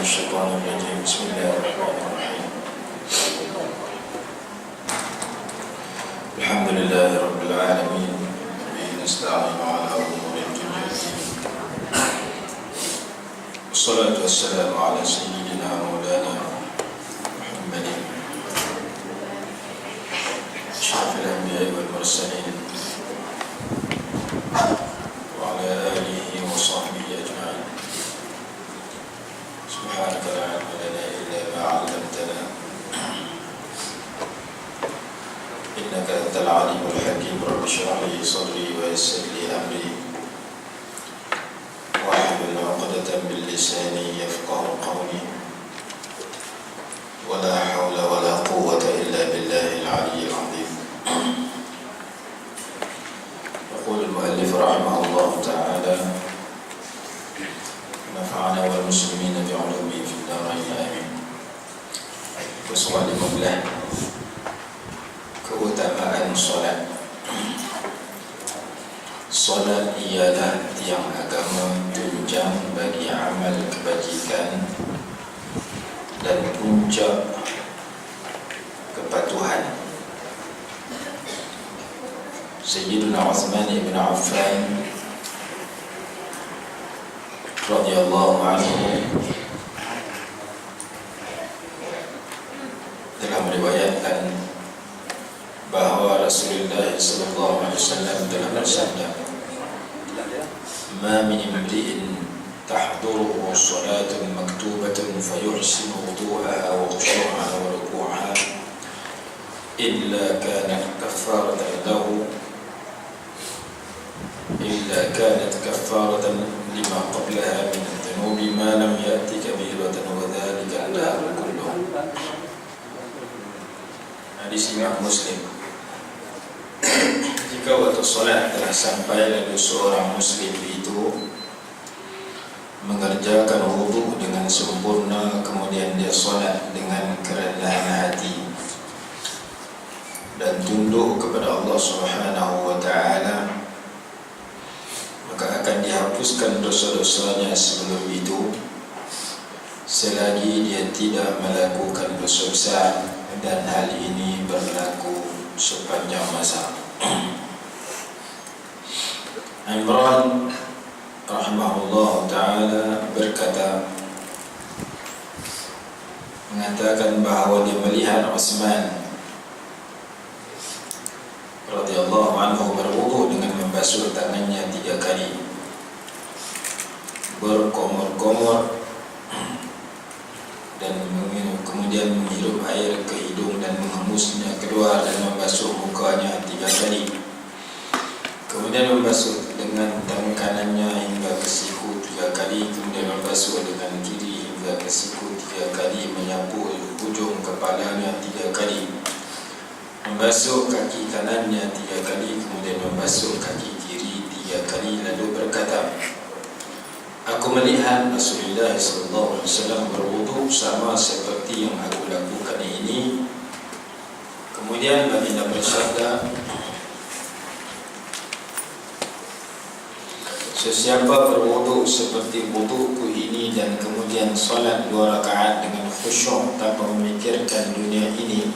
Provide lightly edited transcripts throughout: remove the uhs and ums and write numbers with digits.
الشيطان الرجيم بسم الله الرحمن الرحيم الحمد لله رب العالمين به نستعين على أمور الدنيا والدين والصلاة والسلام على سيدنا مولانا محمد أشرف الأنبياء والمرسلين وعلى آله وصحبه أجمعين سبحانك لا علم لنا إلا ما علمتنا إنك أنت العليم الحكيم رب اشرح لي صدري ويسر لي أمري واحلل عقدة من لساني يفقه قولي ولا حول ولا قوة إلا بالله العلي العظيم. يقول المؤلف رحمه الله تعالى نفعنا والمسلمين بعلومه في الدارين آمين. Soal 15, keutamaan solat. Solat ialah tiang agama, tunjang bagi amal kebajikan dan puncak kepatuhan. Sayyiduna Uthman ibn Affan radhiyallahu anhu telah meriwayatkan bahawa Rasulullah sallallahu alaihi wasallam telah bersabda, "Ma min imri'in tahduruhu salatun maktubatun fayuhsinu wudu'aha wa khushu'aha wa ruku'aha illa kanat kafaratan lima qablaha min adh-dhunubi ma lam ya'ti kabiratan wa dhalika al-dahr kulluh." Hadis Imam Muslim. Jika waktu solat telah sampai lalu seorang Muslim itu mengerjakan wudhu dengan sempurna, kemudian dia solat dengan kerendahan hati dan tunduk kepada Allah Subhanahu wa Ta'ala, maka akan dihapuskan dosa-dosanya sebelum itu selagi dia tidak melakukan dosa besar, dan hal ini berlaku sepanjang masa. Imran rahimahullah ta'ala berkata, mengatakan bahawa dia melihat Uthman radhiyallahu anhu berwudu dengan membasuh tangannya 3 kali, berkomor-komor dan kemudian menghirup air ke hidung dan menghembusnya keluar dan membasuh mukanya 3 kali, kemudian membasuh dengan tangan kanannya hingga ke siku 3 kali, kemudian membasuh dengan kiri hingga ke siku 3 kali, menyapu ujung kepalanya 3 kali, membasuh kaki kanannya 3 kali, kemudian membasuh kaki kiri 3 kali, lalu berkata, "Aku melihat Rasulullah sallallahu alaihi wasallam berwudu sama seperti yang aku lakukan ini." Kemudian baginda bersabda, "Sesiapa berwudu seperti wuduku ini dan kemudian solat 2 rakaat dengan khusyuk tanpa memikirkan dunia ini,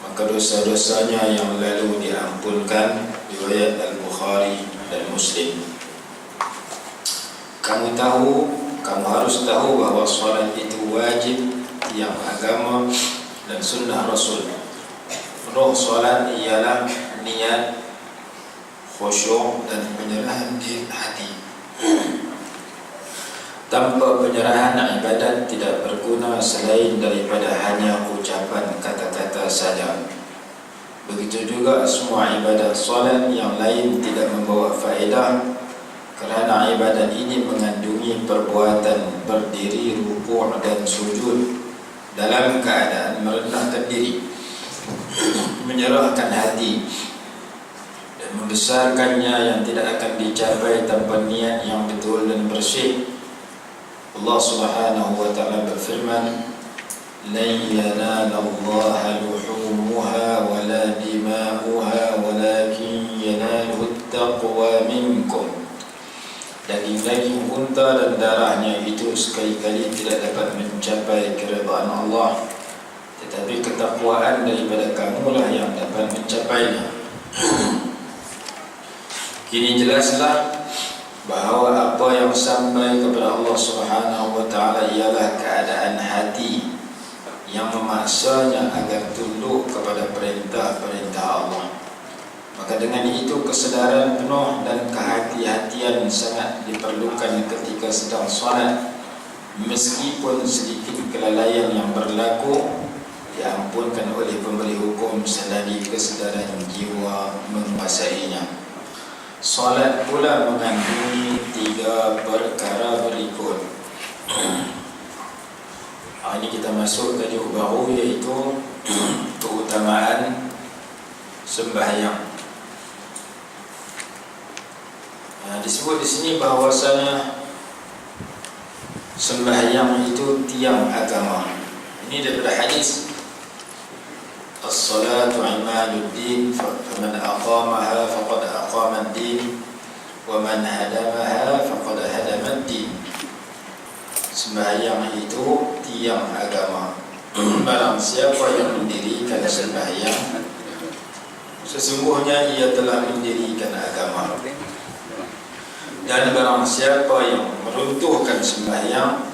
maka dosa-dosanya yang lalu diampunkan." Riwayat Al-Bukhari dan Muslim. Kamu harus tahu bahawa solat itu wajib, tiang agama dan sunnah Rasul. Roh solat ialah niat, khusyuk dan penyerahan di hati. Tanpa penyerahan, ibadat tidak berguna selain daripada hanya ucapan kata-kata saja. Begitu juga semua ibadat solat yang lain tidak membawa faedah, kerana ibadat ini mengandungi perbuatan berdiri, rukuk dan sujud dalam keadaan merendahkan diri, menyerahkan hati dan membesarkannya yang tidak akan dicapai tanpa niat yang betul dan bersih. Allah Subhanahu wa Ta'ala berfirman, "Lan yanalallaha luhumuha wala dima'uha walakin yanaluhu at-taqwa minkum." daging-daging unta dan darahnya itu sekali-kali tidak dapat mencapai keridhaan Allah, tetapi ketakwaan daripada kamulah yang dapat mencapainya. Kini jelaslah bahawa apa yang sampai kepada Allah Subhanahu wa taala ialah keadaan hati yang memaksanya agar tunduk kepada perintah-perintah Allah. Maka dengan itu kesedaran penuh dan kehati-hatian sangat diperlukan ketika sedang solat. Meskipun sedikit kelalaian yang berlaku diampunkan oleh pemberi hukum selagi kesedaran jiwa menguasainya. Solat pula mengandungi 3 perkara berikut. Ini kita masuk ke tajuk baru, iaitu keutamaan sembahyang. Disebut di sini bahawasanya sembahyang itu tiang agama. Ini daripada hadis, as-salatu imaduddin, faman aqamaha faqad aqama ad-din, wa man hadamaha faqad hadama ad-din. Sembahyang itu tiang agama. Barang siapa yang mendirikan sembahyang, sesungguhnya ia telah mendirikan agama. Dan barang siapa yang meruntuhkan sembahyang,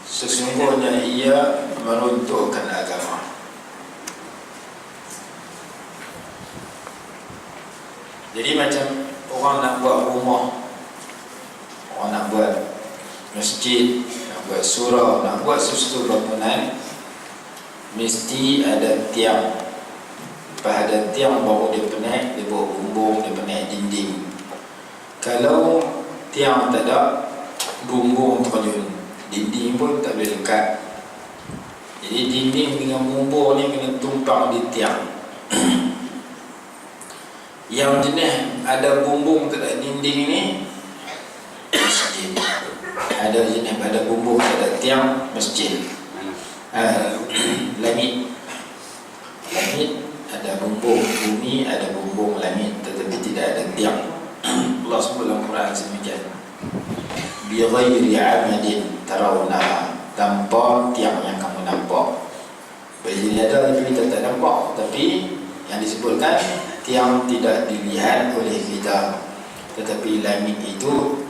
sesungguhnya ia meruntuhkan agama. Jadi macam orang nak buat rumah, orang nak buat masjid, nak buat surau, nak buat sesuatu bangunan, mesti ada tiang. Lepas ada tiang baru dia penaik, dia buat bumbung, dia penaik dinding. Kalau tiang tak ada, bumbung terjun, dinding pun tak boleh dekat. Jadi dinding dengan bumbung ni kena tumpang di tiang. Yang jenis ada bumbung tak ada dinding ni, masjid. Ada jenis ada bumbung tak ada tiang, masjid. Langit ada bumbung, bumi ada bumbung langit, tetapi tidak ada tiang. Allah sebut dalam Quran semikian, bi ghairi amadin tarawnaha, tanpa tiang yang kamu nampak. Jadi ada tapi kita tak nampak, tapi yang disebutkan tiang tidak dilihat oleh kita, tetapi langit itu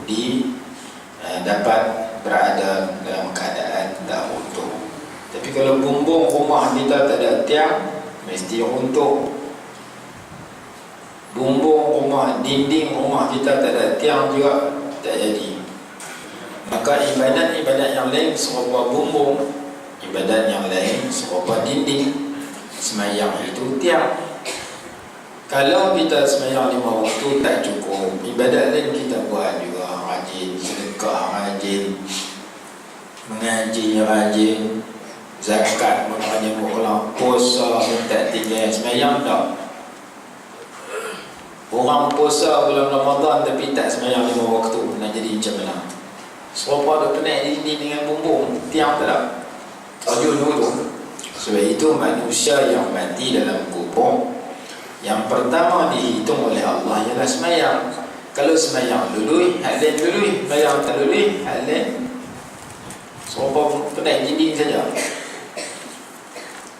dapat berada dalam keadaan tak runtuh. Tapi kalau bumbung rumah kita tak ada tiang, mesti runtuh. Bumbung rumah, dinding rumah kita tak ada tiang juga, tak jadi. Maka ibadat-ibadat yang lain serupa bumbung, ibadat yang lain serupa dinding. Sembahyang itu tiang. Kalau kita sembahyang 5 waktu tak cukup, ibadat lain kita buat juga, rajin sedekah, rajin mengaji, rajin zakat, rajin mengulang puasa, tak tinggal sembahyang tak. Orang puasa bulan Ramadan tapi tak sembahyang 5 waktu, nak jadi macam mana? Serupa dah penaik dinding dengan bumbung, tiang tak ada, terjun dulu. Sebab itu manusia yang mati dalam kubur, yang pertama dihitung oleh Allah ialah sembahyang. Kalau sembahyang lului, hak lain lului. Sembahyang tak lului, hak lain serupa penaik dinding saja.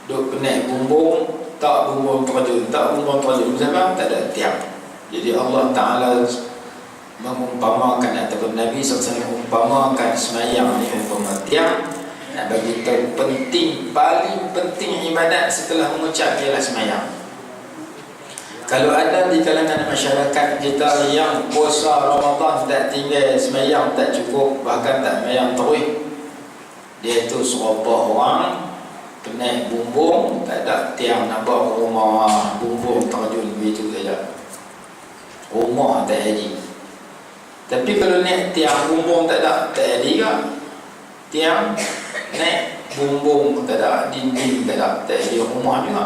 Duk penaik bumbung, tak bumbung terjun, tak bumbung terjun, sebab tak ada tiang. Jadi Allah Ta'ala mengumpamakan, ataupun Nabi SAW mengumpamakan sembahyang ni umpama tiang, nak bagi tahu penting, paling penting ibadat setelah mengucap ialah sembahyang. Kalau ada di kalangan masyarakat kita yang puasa Ramadan tak tinggal sembahyang tak cukup, bahkan tak sembahyang terus, dia tu serupa orang penaik bumbung, tak ada tiang nak bawa rumah, bumbung terjun begitu saja, rumah tak jadi. Tapi kalau naik tiang bumbung tak ada, tak jadi ke? Tiang naik bumbung tak ada, dinding tak ada, tak jadi rumah juga.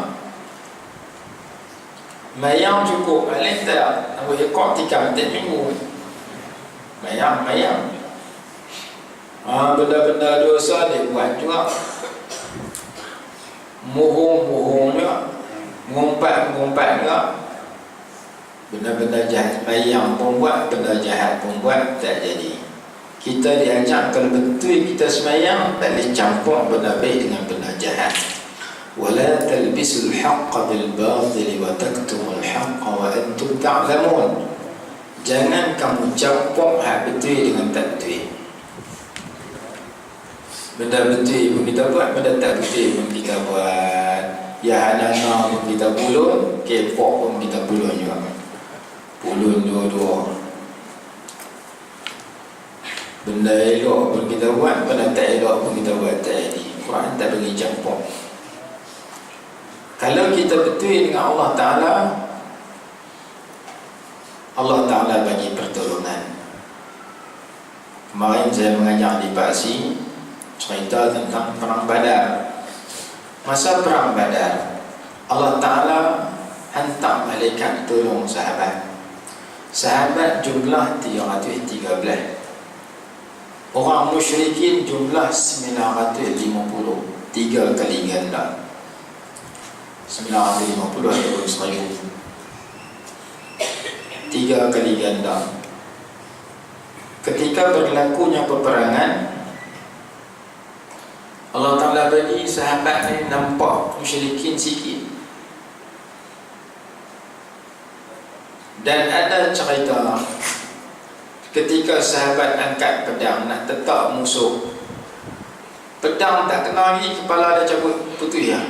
Mayang cukup, lain tak ada, nak buat ekor tikam tiap minggu. Mayang benda-benda dosa dia buat juga. Muhung juga, ngumpat juga. Benda-benda jahat sembahyang pun buat, benda jahat pun buat, tak jadi. Kita diajak kalau betul kita sembahyang, tak boleh campur benda baik dengan benda jahat. Wala talbisul haqqa bil batil wa taktumul haqqa wa antum ta'lamun. Jangan kamu campur hak betul dengan tak betul. Benda betul pun kita buat, benda tak betul pun kita buat. Ya hanana pun kita pulun, kepok pun kita pulun juga. Pulun dua-dua. Benda elok pun kita buat, benda tak elok pun kita buat, tak jadi. Quran tak bagi campur. Kalau kita betul dengan Allah Ta'ala, Allah Ta'ala bagi pertolongan. Kemarin saya mengajar di Paksi, cerita tentang perang Badar. Masa perang Badar, Allah Ta'ala hantar malaikat tolong sahabat. Sahabat jumlah 313, orang musyrikin jumlah 950, 3 kali ganda, 950 ataupun 1000, 3 kali ganda. Ketika berlakunya peperangan, Allah Ta'ala bagi sahabat ni nampak musyrikin sikit. Dan ada cerita ketika sahabat angkat pedang nak tetak musuh, pedang tak kena lagi, kepala dah cabut, putus ya.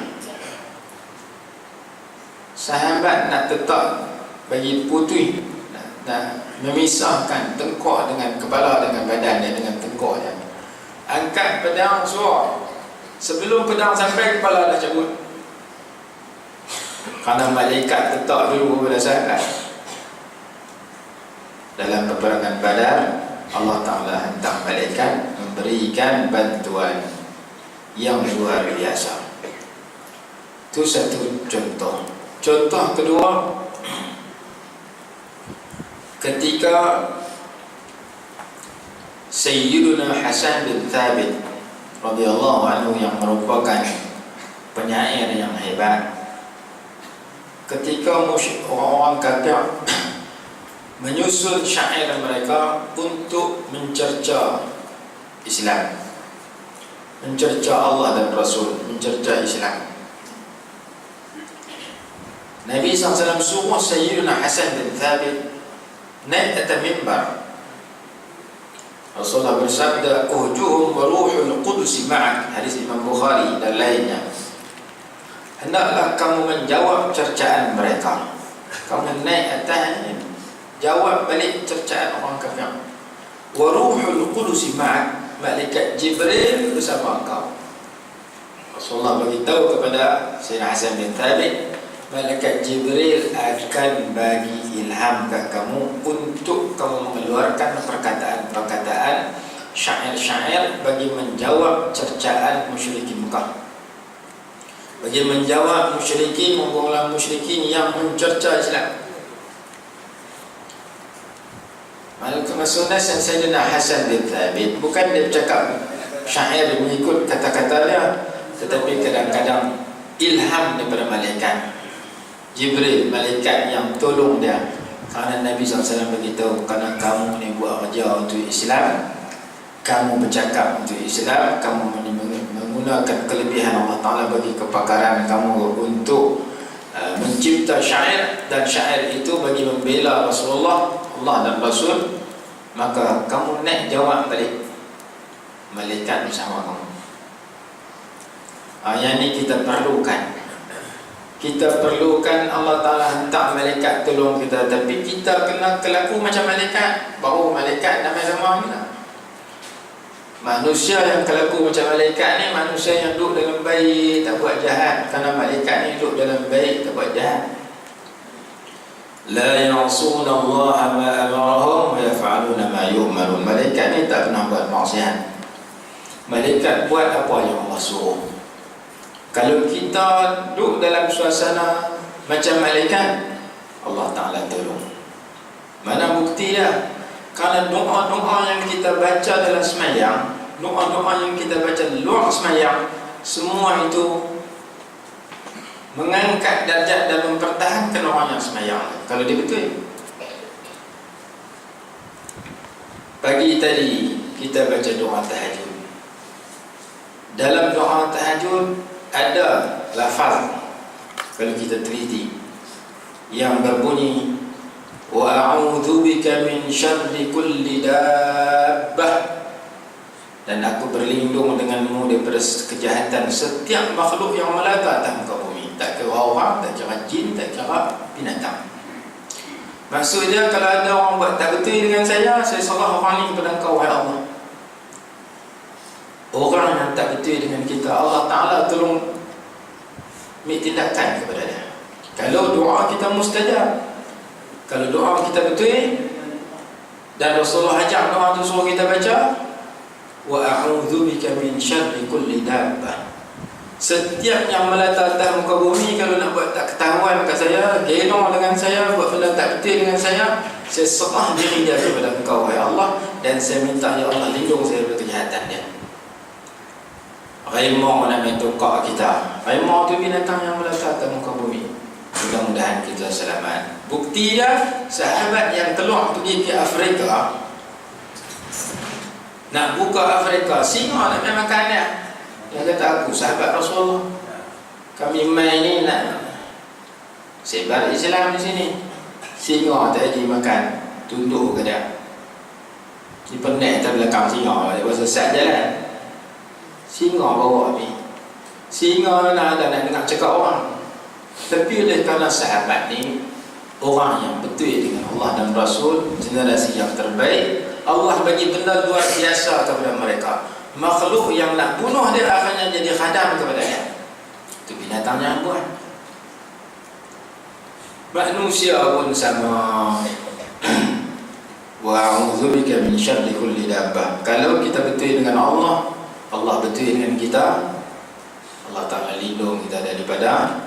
Sahabat nak tetak bagi putus, nak memisahkan tengkok dengan kepala, dengan badan dia, dengan tengkoknya. Angkat pedang suar, sebelum pedang sampai kepala dah cabut. Kerana malaikat tetak dulu kepada sahabat. Dalam peperangan Badar, Allah Ta'ala hantar malaikat memberikan bantuan yang luar biasa. Itu satu contoh. Contoh kedua, ketika Sayyiduna Hasan bin Thabit radhiyallahu anhu yang merupakan penyair yang hebat, ketika orang kafir menyusun syair mereka untuk mencerca Islam, mencerca Allah dan Rasul, mencerca Islam, Nabi SAW suruh Sayyidina Hasan bin Thabit naik atas mimbar. Rasulullah bersabda, "Uhjuhum wa ruhul qudus ma'ak." Hadis Imam Bukhari dan lainnya. Hendaklah kamu menjawab cercaan mereka. Kamu naik atas, jawab balik cercaan orang kafir. Wa ruhul qudus ma'ak, malaikat Jibril bersama engkau. Rasulullah beritahu kepada Sayyidina Hasan bin Thabit, malaikat Jibril akan bagi ilham ke kamu untuk kamu mengeluarkan perkataan-perkataan, syair-syair bagi menjawab cercaan musyrikin Mekah, bagi menjawab musyrikin, menggulang musyrikin yang mencerca Islam. Maksudnya Sayyidina Hasan bin Thabit bukan dia bercakap syair mengikut kata-kata dia, tetapi kadang-kadang ilham daripada malaikat Jibril, malaikat yang tolong dia. Kerana Nabi SAW beritahu, kerana kamu ni buat kerja untuk Islam, kamu bercakap untuk Islam, kamu menggunakan kelebihan Allah Ta'ala bagi kepakaran kamu untuk mencipta syair, dan syair itu bagi membela Rasulullah, Allah dan Rasul, maka kamu naik jawab balik, malaikat bersama kamu. Yang ini kita perlukan. Kita perlukan Allah Ta'ala hantar malaikat tolong kita, tapi kita kena kelaku macam malaikat, baru malaikat namai sama kita. Manusia yang kelaku macam malaikat ni, manusia yang duduk dalam baik, tak buat jahat. Kerana malaikat ni duduk dalam baik, tak buat jahat. La ya'suna Allah ma amarahum wa yaf'aluna ma yu'marun. Malaikat ni tak pernah buat maksiat. Malaikat buat apa yang Allah suruh. Kalau kita duduk dalam suasana macam malaikat, Allah Ta'ala tolong. Mana bukti dia? Kerana doa-doa yang kita baca dalam semayang, doa-doa yang kita baca luar semayang, semua itu mengangkat darjat dan mempertahankan orang yang semayang. Kalau dia betul, Pagi tadi kita baca doa tahajud. Dalam doa tahajud ada lafaz, kalau kita teliti, yang berbunyi wa a'udzu bika min syarri kulli dabbah, dan aku berlindung denganmu daripada kejahatan setiap makhluk yang melata atas muka bumi. Tak kira orang, tak kira jin, tak kira binatang. Maksudnya kalau ada orang buat tak betul dengan saya serah orang ni kepada engkau, wahai Allah. Orang yang tak betul dengan kita, Allah Ta'ala tolong ambil tindakan kepada dia. Kalau doa kita mustajab, kalau doa kita betul, dan Rasulullah ajak doa tu suruh kita baca wa a'udzu bika min syarri kulli dabbah. Setiap yang melata atas muka bumi, kalau nak buat tak ketahuan kat saya, gelong dengan saya, buat benda tak betul dengan saya serah diri dia kepada engkau, wahai Allah, dan saya minta ya Allah lindung saya dari kejahatan dia. Raimah nama tukar kita. Raimah tu binatang yang melata atas muka bumi. Mudah-mudahan kita selamat. Bukti dia, sahabat yang keluar pergi ke Afrika, nak buka Afrika, singa nak makan dia. Dia kata, aku sahabat Rasulullah, kami main ni nak sebar Islam di sini. Singa tak jadi makan, tunduk ke dia. Dia penek atas belakang singa, dia pasal sat jalan. Singa bawa ni. Singa nak dengar cakap orang. Tapi oleh kerana sahabat ni orang yang betul dengan Allah dan Rasul, generasi yang terbaik, Allah bagi benda luar biasa kepada mereka. Makhluk yang nak bunuh dia akhirnya jadi khadam kepada dia. Itu binatang yang buat. Manusia pun sama. Wa a'udzu bika min syarri kulli dabbah. Kalau kita betul dengan Allah, Allah betul dengan kita, Allah Ta'ala lindung kita daripada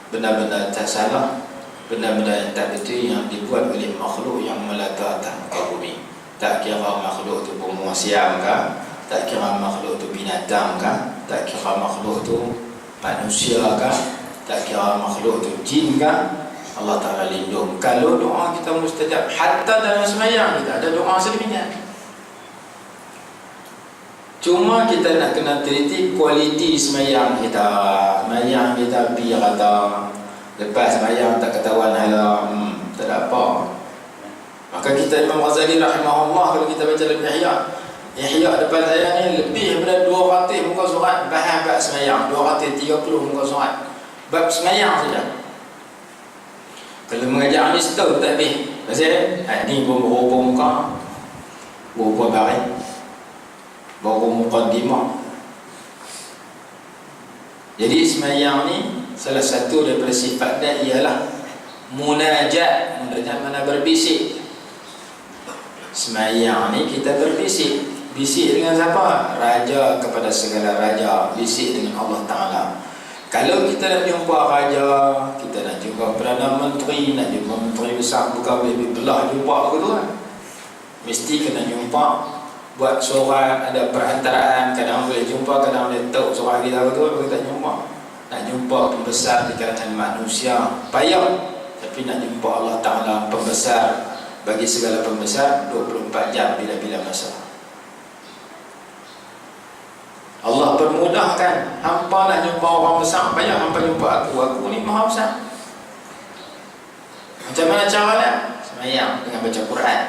benda-benda tak salah, benda-benda yang tak betul yang dibuat oleh makhluk yang melata atas muka bumi. Tak kira makhluk itu penguasiam kah, tak kira makhluk itu binatang kah, tak kira makhluk itu manusia kah, tak kira makhluk itu jin kah, Allah Ta'ala lindung. Kalau doa kita mustajab, hatta dalam sembahyang kita ada doa sedemikian. Cuma kita nak kena teliti kualiti sembahyang kita. Sembahyang kita biar kata lepas sembahyang tak ketahuan hala, tak ada apa. Maka kita Imam Ghazali rahimahullah, kalau kita baca dalam Ihya depan saya ni lebih daripada 200 muka surat bahas bab sembahyang, 230 muka surat bab sembahyang saja. Kalau mengajar ni setahun tak habis. Pasal ni pun berapa muka, berapa baris, baru muqaddimah. Jadi sembahyang ni salah satu daripada sifat dia ialah munajat. Munajat mana berbisik. Sembahyang ni kita berbisik. Bisik dengan siapa? Raja kepada segala raja. Bisik dengan Allah Ta'ala. Kalau kita nak jumpa raja, kita nak jumpa Perdana Menteri, nak jumpa Menteri Besar, bukan boleh belah jumpa begitu kan. Mesti kena jumpa, buat surat, ada perantaraan. Kadang boleh jumpa, kadang boleh tahu surat kita betul, kita jumpa. Nak jumpa pembesar di kalangan manusia payah, tapi nak jumpa Allah Ta'ala pembesar bagi segala pembesar 24 jam bila-bila masa. Allah permudahkan. Hampa nak jumpa orang besar, payah hampa jumpa aku ni maha besar. Macam mana caranya? Sembahyang dengan baca Quran.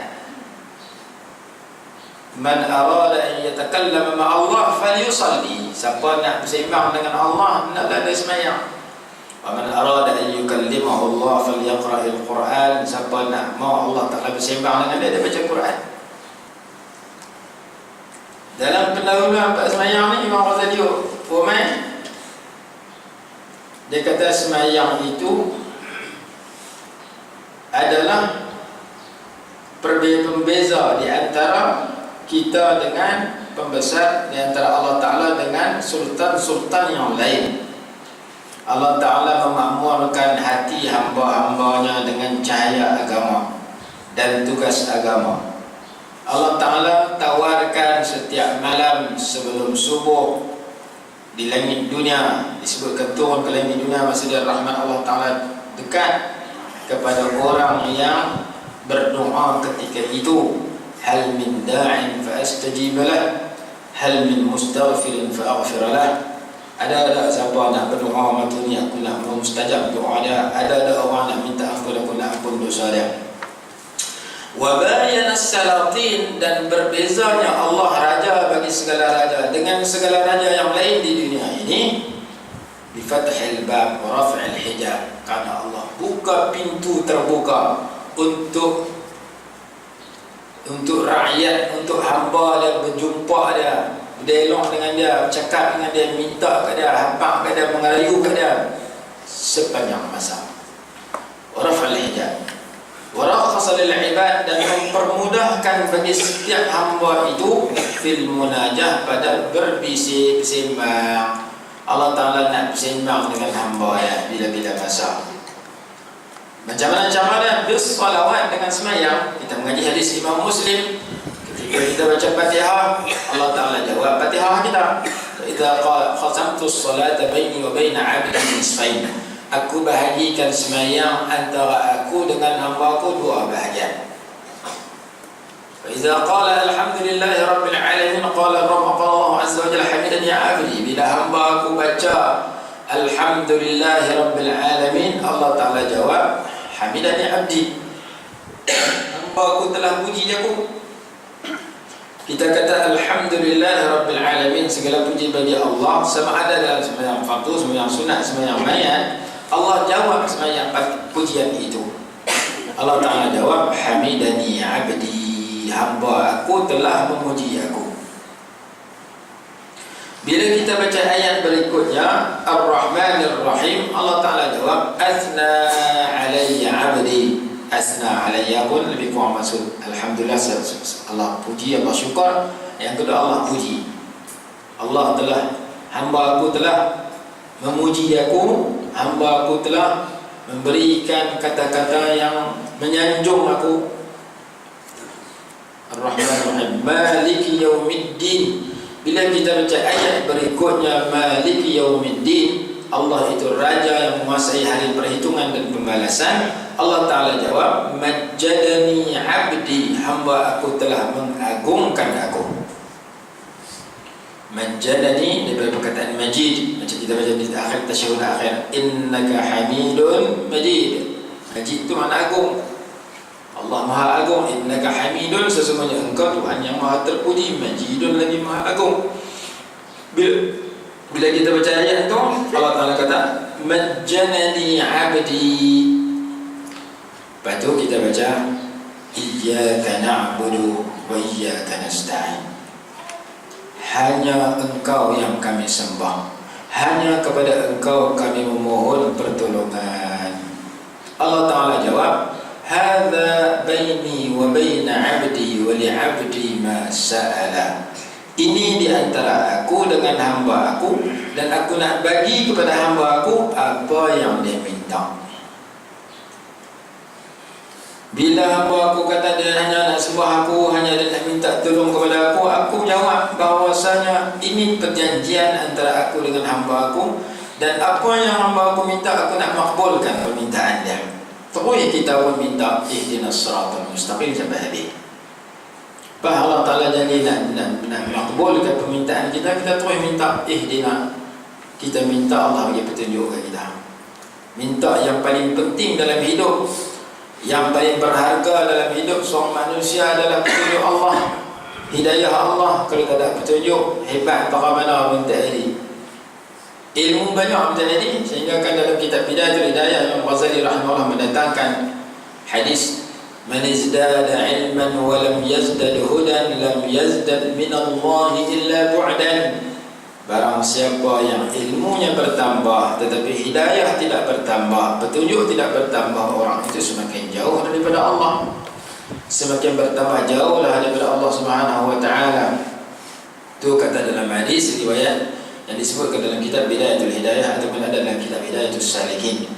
Man arada an yatakallama ma Allah falyusalli. Siapa nak bersembang dengan Allah, hendaklah dia sembahyang. Wa man arada an yukallimahu Allah falyaqra'il Quran. Siapa nak mau Allah Ta'ala bersembang dengan dia, dia baca Quran. Dalam pendahuluan bab sembahyang ni, Imam Ghazali Umar dia kata sembahyang itu adalah pembeza di antara kita dengan pembesar, di antara Allah Ta'ala dengan sultan-sultan yang lain. Allah Ta'ala memakmurkan hati hamba-hambanya dengan cahaya agama dan tugas agama. Allah Ta'ala tawarkan setiap malam sebelum subuh di langit dunia, disebutkan turun ke langit dunia masa dia rahmat Allah Ta'ala dekat kepada orang yang berdoa ketika itu. hal min da'in fa astajib lah, hal min mustaghfirin fa aghfir lah. Ada siapa nak berdoa macam ni, aku nak mustajab doa dia. Ada orang nak minta ampun, aku nak ampun dosa dia. Wa bayana as-salatin, dan berbezanya Allah raja bagi segala raja dengan segala raja yang lain di dunia ini, bi fathil bab wa raf'il hijab, karena Allah buka pintu terbuka untuk rakyat, untuk hamba dia berjumpa dia, berdialog dengan dia, bercakap dengan dia, minta ke dia, hampak ke dia, mengerayu ke dia sepanjang masa. Wa raf'il hijab wa rakhasa lil ibad, dan mempermudahkan bagi setiap hamba itu fil munajah, pada berbisik sembang. Allah Ta'ala nak bersembang dengan hamba ya bila-bila masa. Macam mana bis salawat dengan semayang. Kita mengaji hadis Imam Muslim, ketika kita baca Fatihah, Allah Ta'ala jawab Fatihah kita. Idza qasamtu as-salata baini wa baina 'abdi nisfain, aku bahagikan semayang antara aku dengan hamba aku dua bahagian. Idza qala alhamdulillahi rabbil alamin, qala Allah azza wa jalla hamidani 'abdi, bila hamba aku baca alhamdulillahi rabbil alamin, Allah Ta'ala jawab hamidani 'abdi, hamba aku telah puji aku. Kita kata alhamdulillahi rabbil alamin, segala puji bagi Allah, sama ada dalam sembahyang fardu, sembahyang sunat, sembahyang mayat, Allah jawab sembahyang pujian itu. Allah Ta'ala jawab hamidani 'abdi, hamba aku telah memuji aku. Bila kita baca ayat berikutnya Ar-Rahmanir Rahim, Allah Ta'ala jawab asna alayya 'abdi. Asna alayya pun lebih kurang maksud alhamdulillah, Allah puji, Allah syukur. Yang kedua Allah puji, Allah telah, hamba aku telah memuji aku, hamba aku telah memberikan kata-kata yang menyanjung aku. Ar-Rahman Maliki Yaumiddin. Bila kita baca ayat berikutnya Maliki Yaumiddin, Allah itu raja yang menguasai hari perhitungan dan pembalasan. Allah Ta'ala jawab majjadani 'abdi, hamba aku telah mengagungkan aku. Majjadani daripada perkataan majid, macam kita baca di akhir tasyahud akhir, innaka hamidun majid. Majid itu makna agung. Allah Maha Agung. Innaka hamidun, sesungguhnya engkau Tuhan yang Maha terpuji. Majidun, lagi Maha Agung. Bila kita baca ayat itu, Allah Ta'ala kata majjanani 'abdi. Lepas tu kita baca iyyaka na'budu wa iyyaka nasta'in, hanya engkau yang kami sembah, hanya kepada engkau kami memohon pertolongan. Allah Ta'ala jawab hadza baini wa baina 'abdi wa li 'abdi ma sa'ala, ini di antara aku dengan hamba aku, dan aku nak bagi kepada hamba aku apa yang dia minta. Bila hamba aku kata dia hanya nak sembah aku, hanya dia nak minta tolong kepada aku jawab bahawasanya ini perjanjian antara aku dengan hamba aku, dan apa yang hamba aku minta aku nak makbulkan permintaan dia. Terus kita pun minta ihdinas siratal mustaqim sampai habis. Allah Ta'ala janji nak makbulkan permintaan kita, kita terus minta ihdina. Kita minta Allah bagi petunjuk kepada kita. Minta yang paling penting dalam hidup, yang paling berharga dalam hidup seorang manusia adalah petunjuk Allah, hidayah Allah. Kalau tak ada petunjuk, hebat bagaimana pun tak ada. Ilmu banyak pun tak ada. Sehingga kan dalam kitab Bidayatul Hidayah, Imam Ghazali rahimahullah mendatangkan hadis man izdada ilman wa lam yazdad hudan lam yazdad min Allah illa bu'dan. Barang siapa yang ilmunya bertambah tetapi hidayah tidak bertambah, petunjuk tidak bertambah, orang itu semakin jauh daripada Allah, semakin bertambah jauhlah daripada Allah Subhanahu wa taala. Itu kata dalam hadis riwayat yang disebutkan dalam kitab Bidayatul Hidayah ataupun ada dalam kitab Hidayatus Salikin.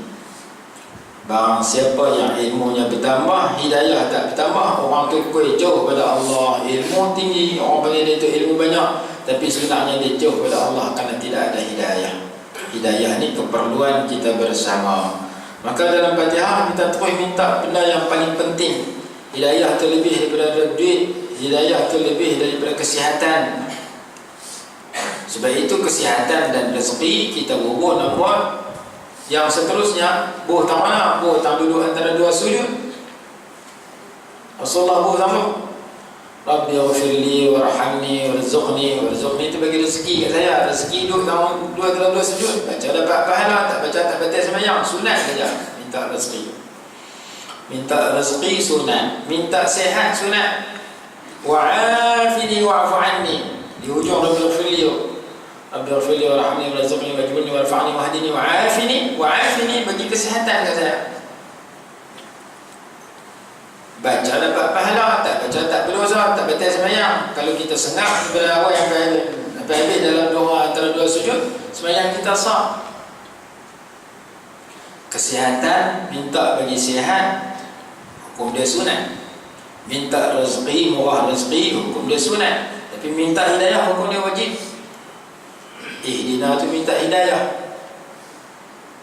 Barang siapa yang ilmunya bertambah, hidayah tak bertambah, orang tu jauh pada Allah. Ilmu tinggi, orang panggil dia tu ilmu banyak, tapi sebenarnya dia jauh pada Allah kerana tidak ada hidayah. Hidayah ni keperluan kita bersama. Maka dalam Fatihah kita terus minta benda yang paling penting. Hidayah terlebih daripada duit, Hidayah itu lebih daripada kesihatan. Sebab itu kesihatan dan rezeki kita bubuh nak buat. Yang seterusnya, buh tang mana? Buh tang duduk antara dua sujud. Rasulullah buh tang mana? Rabbi ighfirli warhamni warzuqni. Warzuqni itu bagi rezeki kat saya. Rezeki duduk tang dua antara dua sujud. Baca dapat pahala, tak baca tak batal sembahyang. Sunat saja minta rezeki. Minta rezeki sunat, minta sihat sunat. Wa'afini wa'fu anni. Di hujung Rabbi ighfirli, Rabbi ighfirli warhamni warzuqni wajburni warfa'ni wahdini wa'afini. Wa'afini bagi kesihatan kat saya. Baca dapat pahala, tak baca tak berdosa, tak batal sembahyang. Kalau kita sengap daripada awal sampai habis dalam doa antara dua sujud, sembahyang kita sah. Kesihatan, minta bagi sihat, hukum dia sunat. Minta rezeki, murah rezeki, hukum dia sunat. Tapi minta hidayah, hukum dia wajib. Ihdina tu minta hidayah.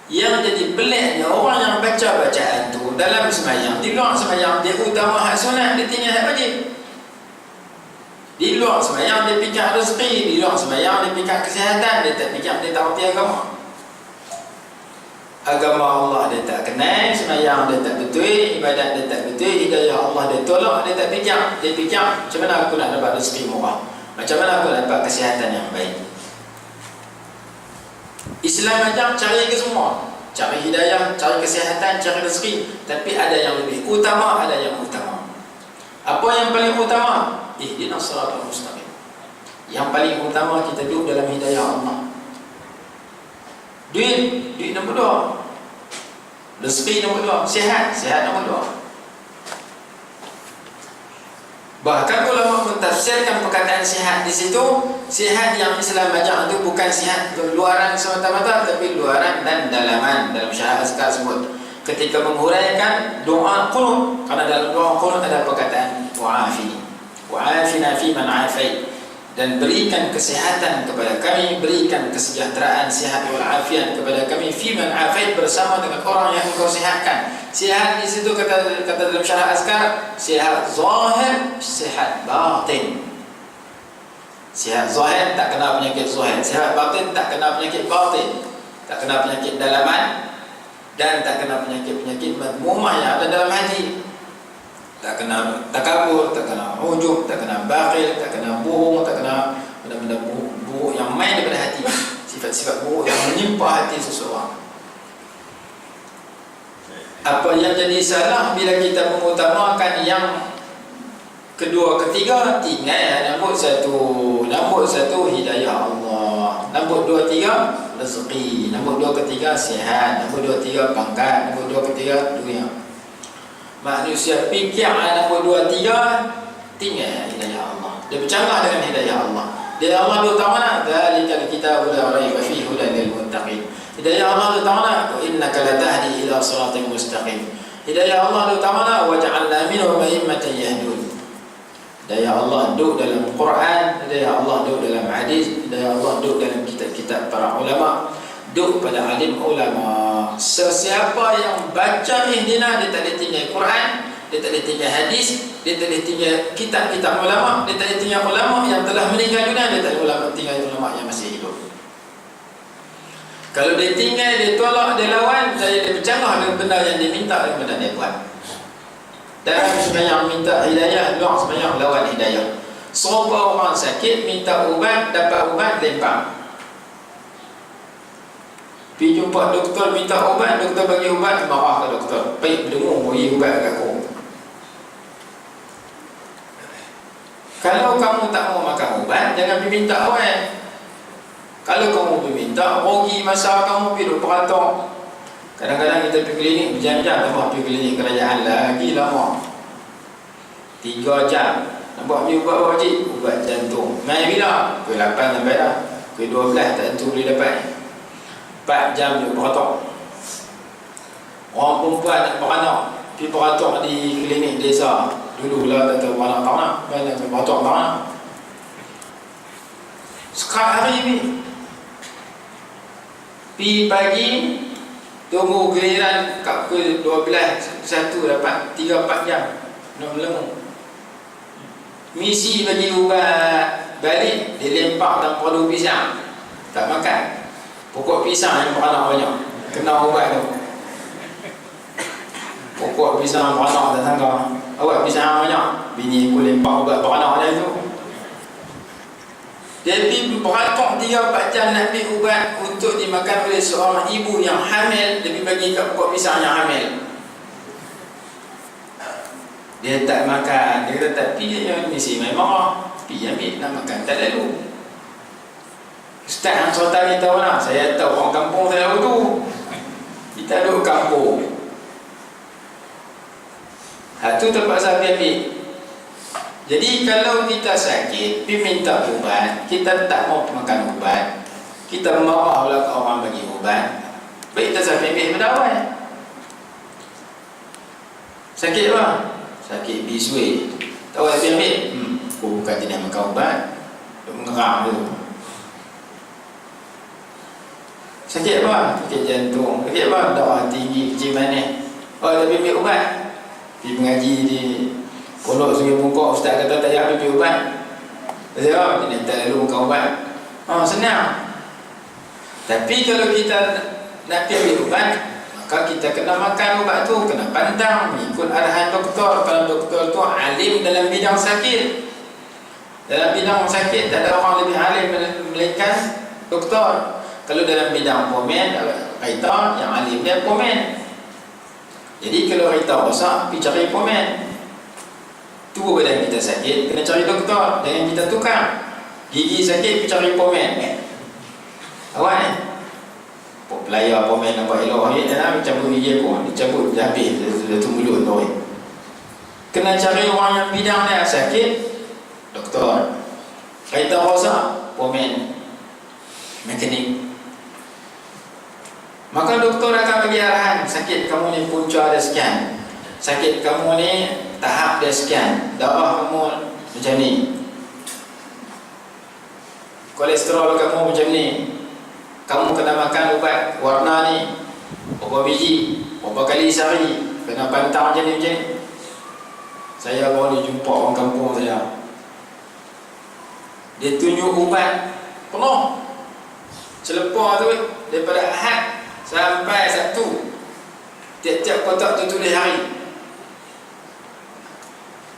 Yang jadi peliknya, orang yang baca bacaan tu dalam sembahyang, di luar sembahyang dia utama hak sunat, dia tinggal hak wajib. Di luar sembahyang dia fikir rezeki, di luar sembahyang dia fikir kesihatan, dia tak fikir, dia tak erti agama. Agama Allah dia tak kenal, sembahyang dia tak betul, ibadat dia tak betul, hidayah Allah dia tolak, dia tak fikir. Dia fikir macam mana aku nak dapat rezeki murah, macam mana aku nak dapat kesihatan yang baik. Islam ajar cari ke semua, cari hidayah, cari kesihatan, cari rezeki. Tapi ada yang lebih utama, ada yang utama. Apa yang paling utama? Ihdinas siratal mustaqim. Yang paling utama kita duduk dalam hidayah Allah. Duit nombor dua, rezeki nombor dua, sihat nombor dua. Bahkan ulama mentafsirkan perkataan sihat di situ, sihat yang Islam ajar itu bukan sihat luaran semata-mata, tapi luaran dan dalaman. Dalam syarah azkar sebut ketika menghuraikan doa qunut, karena dalam doa qunut ada perkataan wa'afina fi man afait, dan berikan kesihatan kepada kami, berikan kesejahteraan, sihat wal afiat kepada kami fi man afait, bersama dengan orang yang engkau sihatkan. Sihat di situ kata dalam syarah azkar, sihat zahir, sihat batin. Sihat zahir tak kena penyakit zahir, sihat batin tak kena penyakit batin, tak kena penyakit dalaman, dan tak kena penyakit-penyakit madmumah yang ada dalam hati. Tak kena takabur, tak kena ujub, tak kena bakhil, tak kena bohong, tak kena benda-benda buruk yang main daripada hati, sifat-sifat buruk yang menimpa hati seseorang. Apa yang jadi salah bila kita mengutamakan yang kedua, ketiga, tinggal nombor satu hidayah Allah, nombor dua, tiga rezeki, nombor dua, ketiga sihat, nombor dua, tiga pangkat, nombor dua, ketiga dunia. Manusia fikir nombor dua, tiga tinggal hidayah Allah, dia bercanggah dengan hidayah Allah. Hidayah Allah itu tahu mana? Dzalikal kitabul la raiba fihi hudan lil muttaqin. Hidayah Allah itu tahu mana? Innaka latahdi ila siratal mustaqim. Hidayah Allah itu tahu mana? Wa ja'alna minhum a'immatan yahdun. Hidayah Allah duduk dalam Quran, hidayah Allah duduk dalam hadis, hidayah Allah duduk dalam kitab-kitab para ulama, duduk pada alim ulama. Sesiapa yang baca ihdina, dia tak boleh tinggal Quran, dia tak boleh tinggal hadis, dia tak boleh tinggal kitab-kitab ulama, dia tak boleh tinggal ulama yang telah meninggal dunia, dia tak boleh tinggal ulama yang masih hidup. Kalau dia tinggal, dia tolak, dia lawan, dia bercanggah dengan benda yang dia minta, dengan benda dia buat. Dalam sembahyang minta hidayah, luar sembahyang lawan hidayah. Serupa orang sakit minta ubat, dapat ubat, lempar. Pergi jumpa doktor minta ubat, doktor bagi ubat, marah ke doktor. Baik berdengung, beri ubat kat aku. Kalau kamu tak mau makan ubat, jangan pergi minta awal. Kalau kamu pergi minta, rugi masa kamu pergi duduk peratok. Kadang-kadang kita pergi klinik berjam-jam, tak pergi klinik kerajaan lagi lama. 3 jam nak buat beli ubat wajib, ubat jantung. Mai bila? Pukul 8 sampai dah. Pukul 12 tak tentu boleh dapat. 4 jam duduk peratok. Orang perempuan nak beranak, pergi peratok di klinik desa. Dulu lah tak tahu beranak tak nak, mana peratok tak nak. Sekarang hari ni pergi pagi, tunggu giliran kat pukul 12, 1 dapat 3-4 jam nak melengok. Misi bagi ubat balik, dia lempar dalam perlu pisang, tak makan. Pokok pisang yang beranak banyak, kena ubat tu. Pokok pisang beranak tak sangka, ubat pisang banyak, bini aku lempar ubat beranak dia tu. Dia pergi beratok 3-4 jam nak ambil ubat untuk dimakan oleh seorang ibu yang hamil. Dia pergi bagi kat pokok pisang yang hamil. Dia tak makan. Dia kata tak pergi, dia mesti main marah. Pergi ambil nak makan, tak lalu. Ustaz yang cerita ni tahu lah. Saya tahu orang kampung saya tahu tu. Kita duduk kampung. Tu terpaksa pergi ambil. Jadi kalau kita sakit, pergi minta ubat, kita tak mau makan ubat, kita marah pula ke orang bagi ubat, baik kita sampai ambil pada awal. Sakit apa? Sakit bisui. Tahu tak pergi ambil? Bukan tidak makan ubat, mengerang tu. Sakit apa? Sakit jantung. Sakit apa? Darah tinggi, kecil manis. Oh, tapi ambil ubat. Pergi mengaji di Pondok Sungai Bungkok, ustaz kata tak payah ambil ubat. Saya dia tak lalu makan ubat. Senang. Tapi kalau kita nak pergi ambil ubat, maka kita kena makan ubat tu, kena pandang mengikut arahan doktor. Kalau doktor tu alim dalam bidang sakit. Dalam bidang sakit tak ada orang lebih alim melainkan doktor. Kalau dalam bidang pomen, kereta yang alim dia pomen. Jadi kalau kereta rosak, pergi cari pomen. Tu badan kita sakit, kena cari doktor. Jangan kita tukar. Gigi sakit, pergi cari pomen. Awak ni pelayar pomen nampak elok ni, jangan cabut gigi aku, dicabut dah habis, dah tu mulut tu. Kena cari orang yang bidang dia sakit, doktor. Kereta rosak, pomen, mekanik. Maka doktor akan bagi arahan, sakit kamu ni punca ada sekian, sakit kamu ni tahap dia sekian, darah kamu macam ni, kolesterol kamu macam ni, kamu kena makan ubat warna ni berapa biji, berapa kali sehari, kena pantang macam ni. Saya baru jumpa orang kampung saya, dia tunjuk ubat penuh selepah tu daripada Ahad sampai Sabtu, tiap-tiap kotak tu tulis hari.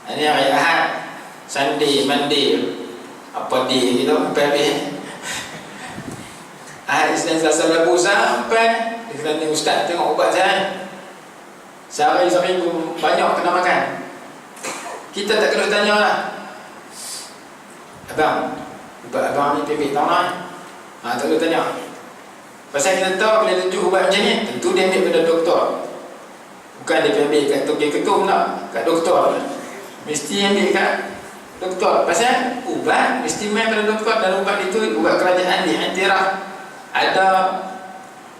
Ini hari Ahad, Sunday, Monday, apa day gitu, sampai habis. Ahad, Isnin, Selasa, Rabu sampai dia kata ni ustaz tengok ubat saya, sehari seminggu banyak kena makan. Kita tak kena tanya lah, abang, ubat abang ni pemik tahu lah. Tak kena tanya. Pasal kita tahu bila tunjuk ubat macam ni, tentu dia ambil pada doktor. Bukan dia ambil kat toki ketum tak, kat doktor. Mesti ambil kat doktor. Pasal ubat mesti main pada doktor, dan ubat itu ubat kerajaan diiktiraf. Ada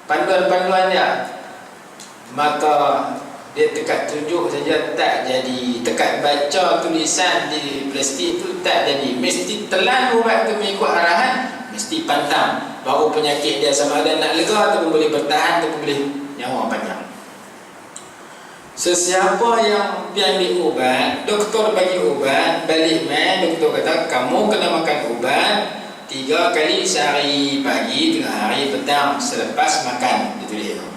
panduan-panduan dia. Maka dia tekat tunjuk saja tak jadi, tekat baca tulisan di plastik itu tak jadi. Mesti telan ubat tu mengikut arahan, mesti pantang. Baru penyakit dia sama ada nak lega ataupun boleh bertahan ataupun boleh nyawa panjang. Sesiapa yang pergi ambil ubat, doktor bagi ubat, balik main, doktor kata kamu kena makan ubat 3 kali sehari, pagi, tengah hari, petang, selepas makan. Dia tulis tu.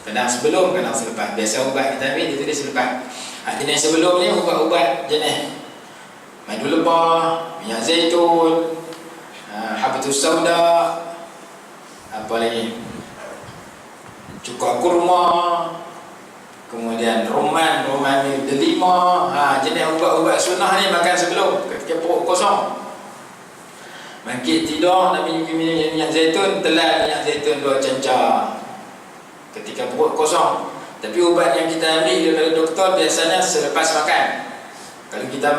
Kadang sebelum, kadang selepas. Biasa ubat kita ambil, dia tulis selepas. Jenis sebelum ni ubat-ubat jenis madu lebah, minyak zaitun, habatus sauda, apa lagi, cuka kurma, kemudian roman ni delima. Jenis ubat-ubat sunnah ni makan sebelum, ketika perut kosong. Bangkit tidur, nak minum minyak zaitun, telan minyak zaitun 2 cenca ketika perut kosong. Tapi ubat yang kita ambil daripada doktor biasanya selepas makan. Kalau kita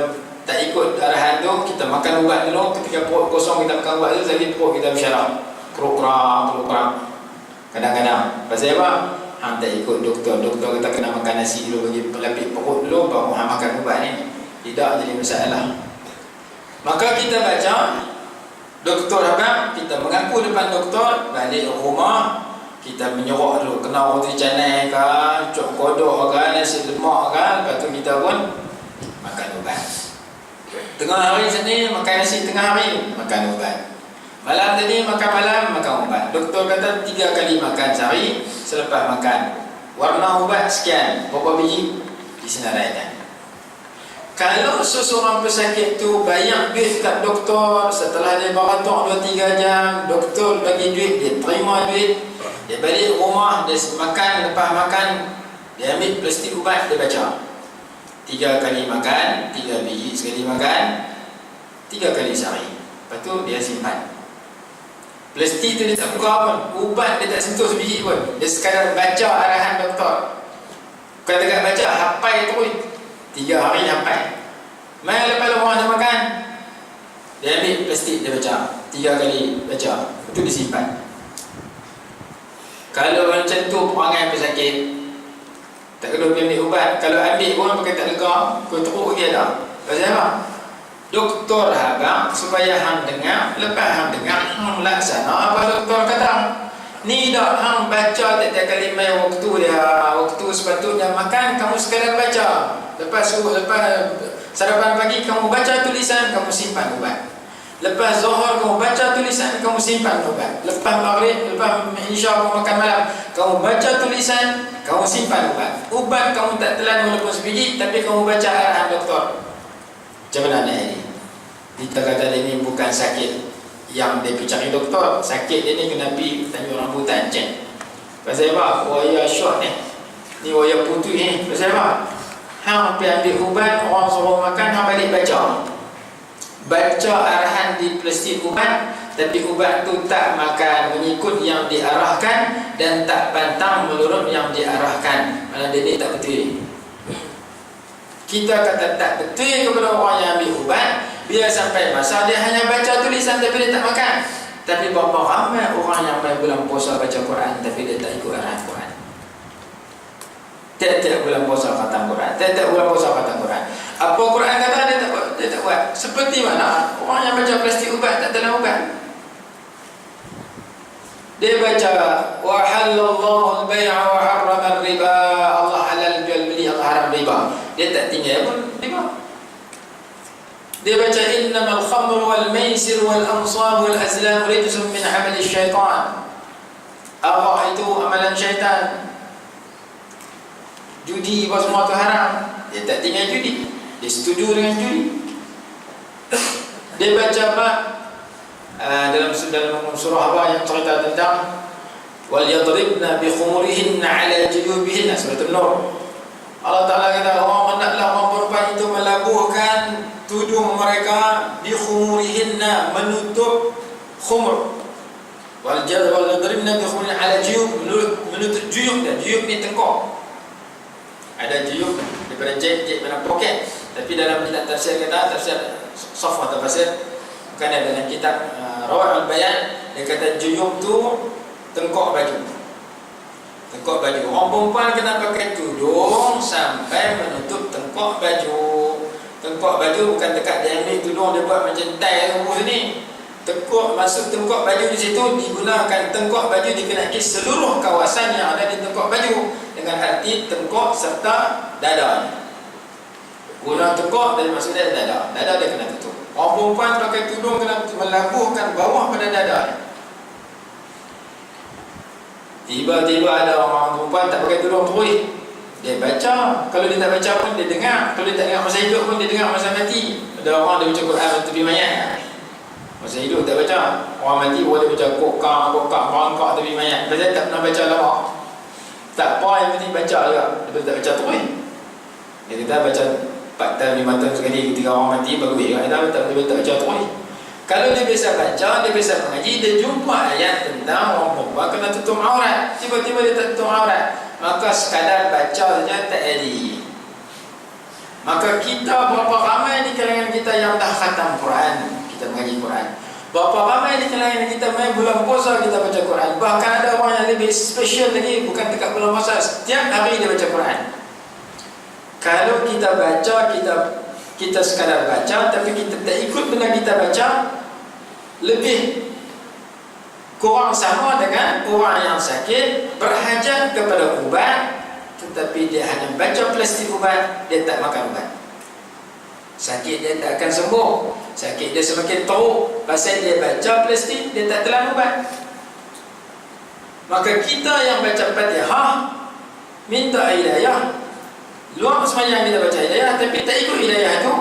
tak ikut arahan tu, kita makan ubat dulu, ketika perut kosong kita makan ubat tu, jadi perut kita bersyaraf, keruk-keruk. Kadang-kadang pasal apa? Hang tak ikut doktor. Doktor kata kena makan nasi dulu, bagi pelapis perut dulu, baru hang makan ubat ni. Tidak jadi masalah. Maka kita baca doktor habang, kita mengaku depan doktor, balik rumah kita menyerok dulu, kena roti canai ke, cok kodok ke, nasi lemak ke, lepas tu kita pun makan ubat. Tengah hari sini makan nasi, tengah hari makan ubat. Malam tadi makan malam, makan ubat. Doktor kata 3 kali makan sehari. Selepas makan, warna ubat sekian, berapa biji, disenaraikan. Kalau seseorang pesakit tu bayar duit kat doktor, setelah dia beratok 2-3 jam, doktor bagi duit, dia terima duit, dia balik rumah, dia makan, lepas makan dia ambil plastik ubat, dia baca 3 kali makan, 3 biji sekali makan, 3 kali sehari. Lepas tu dia simpan. Plastik tu dia tak buka pun, ubat dia tak sentuh sebiji pun, dia sekadar baca arahan doktor. Bukan dekat baca, hafal terus 3 hari hafal. Mai lepas orang dia makan, dia ambil plastik, dia baca 3 kali baca, itu disimpan. Kalau macam tu perangai pesakit, tak kena pergi ambil ubat. Kalau ambil pun pakai tak lega, kau teruk lagi ada. Pasal apa? Doktor habang supaya hang dengar, lepas hang dengar hang laksana apa doktor kata. Ni dah hang baca tiap-tiap kali mai waktu dia, waktu sepatutnya makan kamu sekadar baca. Lepas sarapan pagi kamu baca tulisan, kamu simpan ubat. Lepas zuhur kamu baca tulisan, kamu simpan ubat. Lepas maghrib, lepas isya kamu makan malam, kamu baca tulisan, kamu simpan ubat. Ubat kamu tak telan walaupun sebiji, tapi kamu baca arahan doktor. Macam mana ini? Kita kata ini bukan sakit yang dia pergi cari doktor. Sakit dia ni kena pergi tanya rambutan cek. Pasal apa? Waya short ni, ni waya putih ni. Pasal apa? Hang pergi ambil ubat, orang suruh makan, hang balik baca. Baca arahan di plastik ubat, tapi ubat tu tak makan mengikut yang diarahkan dan tak pantang menurut yang diarahkan. Malah dia ni tak betul. Kita kata tak betul kepada orang yang ambil ubat, biar sampai masa dia hanya baca tulisan tapi dia tak makan. Tapi berapa ramai orang yang main bulan puasa baca Quran tapi dia tak ikut arahan Quran. Tiap-tiap bulan puasa khatam Quran, tiap-tiap bulan puasa khatam Quran. Apa Quran kata dia tak buat. Seperti mana orang yang baca plastik ubat tak tahu ubat. Dia baca wa halallahu al-bai'a wa harrama ar-riba. Allah halal jual beli, Allah haram riba. Dia tak tinggal pun riba. Dia baca innamal khamru wal maisir wal ansab wal azlam rijsun min amali syaitan. Allah itu amalan syaitan. Judi apa semua tu haram. Dia tak tinggal judi, dia setuju dengan judi. Dia baca apa? Dalam surah apa yang cerita tentang wal yadribna bi khumurihinna ala juyubihinna, surah An-Nur. Allah Ta'ala kata orang hendaklah orang perempuan itu melabuhkan tudung mereka bi khumurihinna, menutup khumur. Wal yadribna bi khumurihinna ala juyub, menutup juyub. Dan juyub ni tengkok. Ada juyub daripada jek mana poket. Tapi dalam kitab tafsir kata, tafsir Safwah tafsir, bukan ada dalam kitab Rawah Al-Bayan, dia kata juyub tu tengkok baju. Tengkok baju. Orang perempuan kena pakai tudung sampai menutup tengkok baju. Tengkok baju bukan dekat dia ambil tudung dia buat macam tie rumus ni. Tengkok, masuk tengkok baju di situ digunakan tengkok baju dikenai seluruh kawasan yang ada di tengkok baju dengan arti tengkok serta dada. Guna tengkok dan maksudnya dada. Dada dia kena tutup. Orang perempuan pakai tudung kena melabuhkan bawah pada dada. Tiba-tiba ada orang perempuan tak pakai tudung terus. Dia baca. Kalau dia tak baca pun dia dengar. Kalau dia tak dengar masa hidup pun dia dengar masa mati. Ada orang dia baca Quran tepi mayat. Masa hidup tak baca. Orang mati boleh baca kokak, merangkak tepi mayat. Pasal tak pernah baca lama. Tak apa, yang penting baca juga. Dia tak baca terus. Dia kata baca 4 tahun 5 tahun sekali ketika orang mati baru dia tak baca terus. Kalau dia biasa baca, dia biasa mengaji, dia jumpa ayat tentang orang perempuan kena tutup aurat, tiba-tiba dia tak tutup aurat, maka sekadar baca saja tak jadi. Maka kita berapa ramai di kalangan kita yang dah khatam Quran, kita mengaji Quran. Berapa ramai di kalangan kita main bulan puasa kita baca Quran. Bahkan ada orang yang lebih special lagi, bukan dekat bulan puasa, setiap hari dia baca Quran. Kalau kita baca, kita sekadar baca, tapi kita tak ikut benda kita baca, lebih kurang sama dengan orang yang sakit berhajat kepada ubat, tetapi dia hanya baca plastik ubat, dia tak makan ubat. sakit dia tak akan sembuh, sakit dia semakin teruk. Pasal dia baca plastik, dia tak telan ubat. Maka kita yang baca Fatihah minta hidayah, luar semayang kita baca hidayah, tapi tak ikut hidayah tu.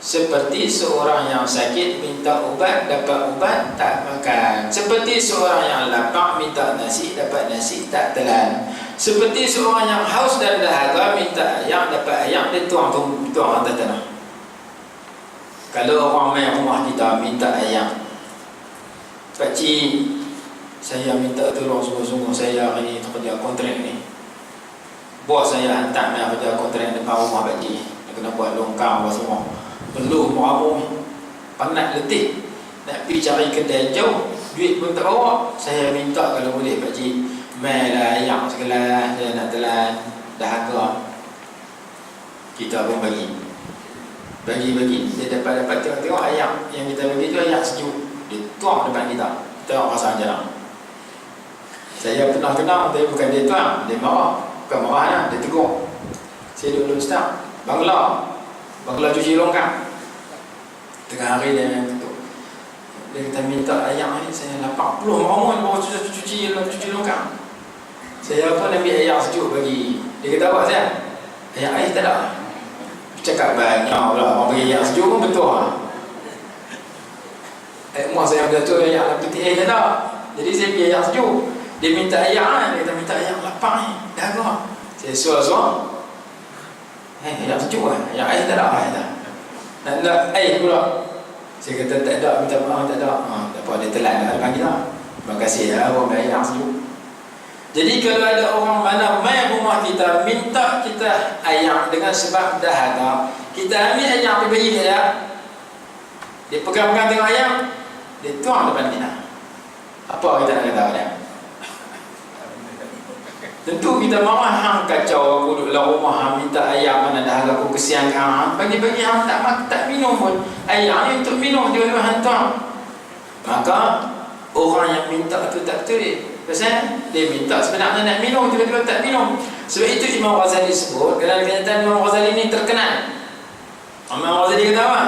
Seperti seorang yang sakit minta ubat, dapat ubat, tak makan. Seperti seorang yang lapar minta nasi, dapat nasi, tak telan. Seperti seorang yang haus dan dahaga minta ayam, dapat ayam, dia tuang atas tanah. Kalau orang main rumah kita minta ayam, pakcik, saya minta tolong sungguh-sungguh, saya hari ni kerja kontrak ni. Bos saya hantar main kerja kontrak depan rumah pakcik. Dia kena buat longkang apa semua. Peluh merabung, penat letih, nak pergi cari kedai jauh, duit pun tak bawa. Saya minta kalau boleh pakcik, mainlah ayam sekelas, saya nak telan dahaga. Kita pun bagi. Dia dapat tengok ayam yang kita bagi tu ayam sejuk, dia tuang depan kita. Kita rasa jalan. Saya pernah kenal, tapi bukan dia tuang, dia marah. Bukan marah lah, dia tegur. Saya duduk ustaz, Bangla cuci longkang. Tengah hari dia ketuk. Dia kata minta ayam ni, saya lapar. Peluh meramun bawa cuci longkang. Saya pun ambil ayam sejuk bagi. Dia kata apa saya? Ayam air tak ada. Cakap banyak pula, orang bagi ayam sejuk pun betul lah. Rumah saya ada tu ayam putih air tak ada. Jadi saya pergi ayam sejuk. Dia minta ayam lah. Dia kata minta ayam lapar ni. Dahaga. Saya suar-suar. Ayam sejuk lah. Ayam air tak ada. Nak air pula. Saya kata tak ada, minta maaf tak ada. Tak apa, dia telan dah depan kita. Terima kasih lah orang bagi ayam sejuk. Jadi kalau ada orang mana main rumah kita minta kita ayam dengan sebab dahaga, kita ambil ayam pergi bagi dia. Dia pegang-pegang tengok ayam, dia tuang depan kita. Apa kita nak kata dia? Tentu kita marah, hang kacau aku duduk dalam rumah, hang minta ayam mana dahaga aku, kesian hang. Bagi-bagi hang tak minum pun. Ayam ni untuk minum dia hantar. Maka orang yang minta tu tak betul dia. Pasal dia minta sebenarnya nak minum, tiba-tiba tak minum. Sebab itu Imam Ghazali sebut, kerana kenyataan Imam Ghazali ni terkenal. Imam Ghazali kata apa?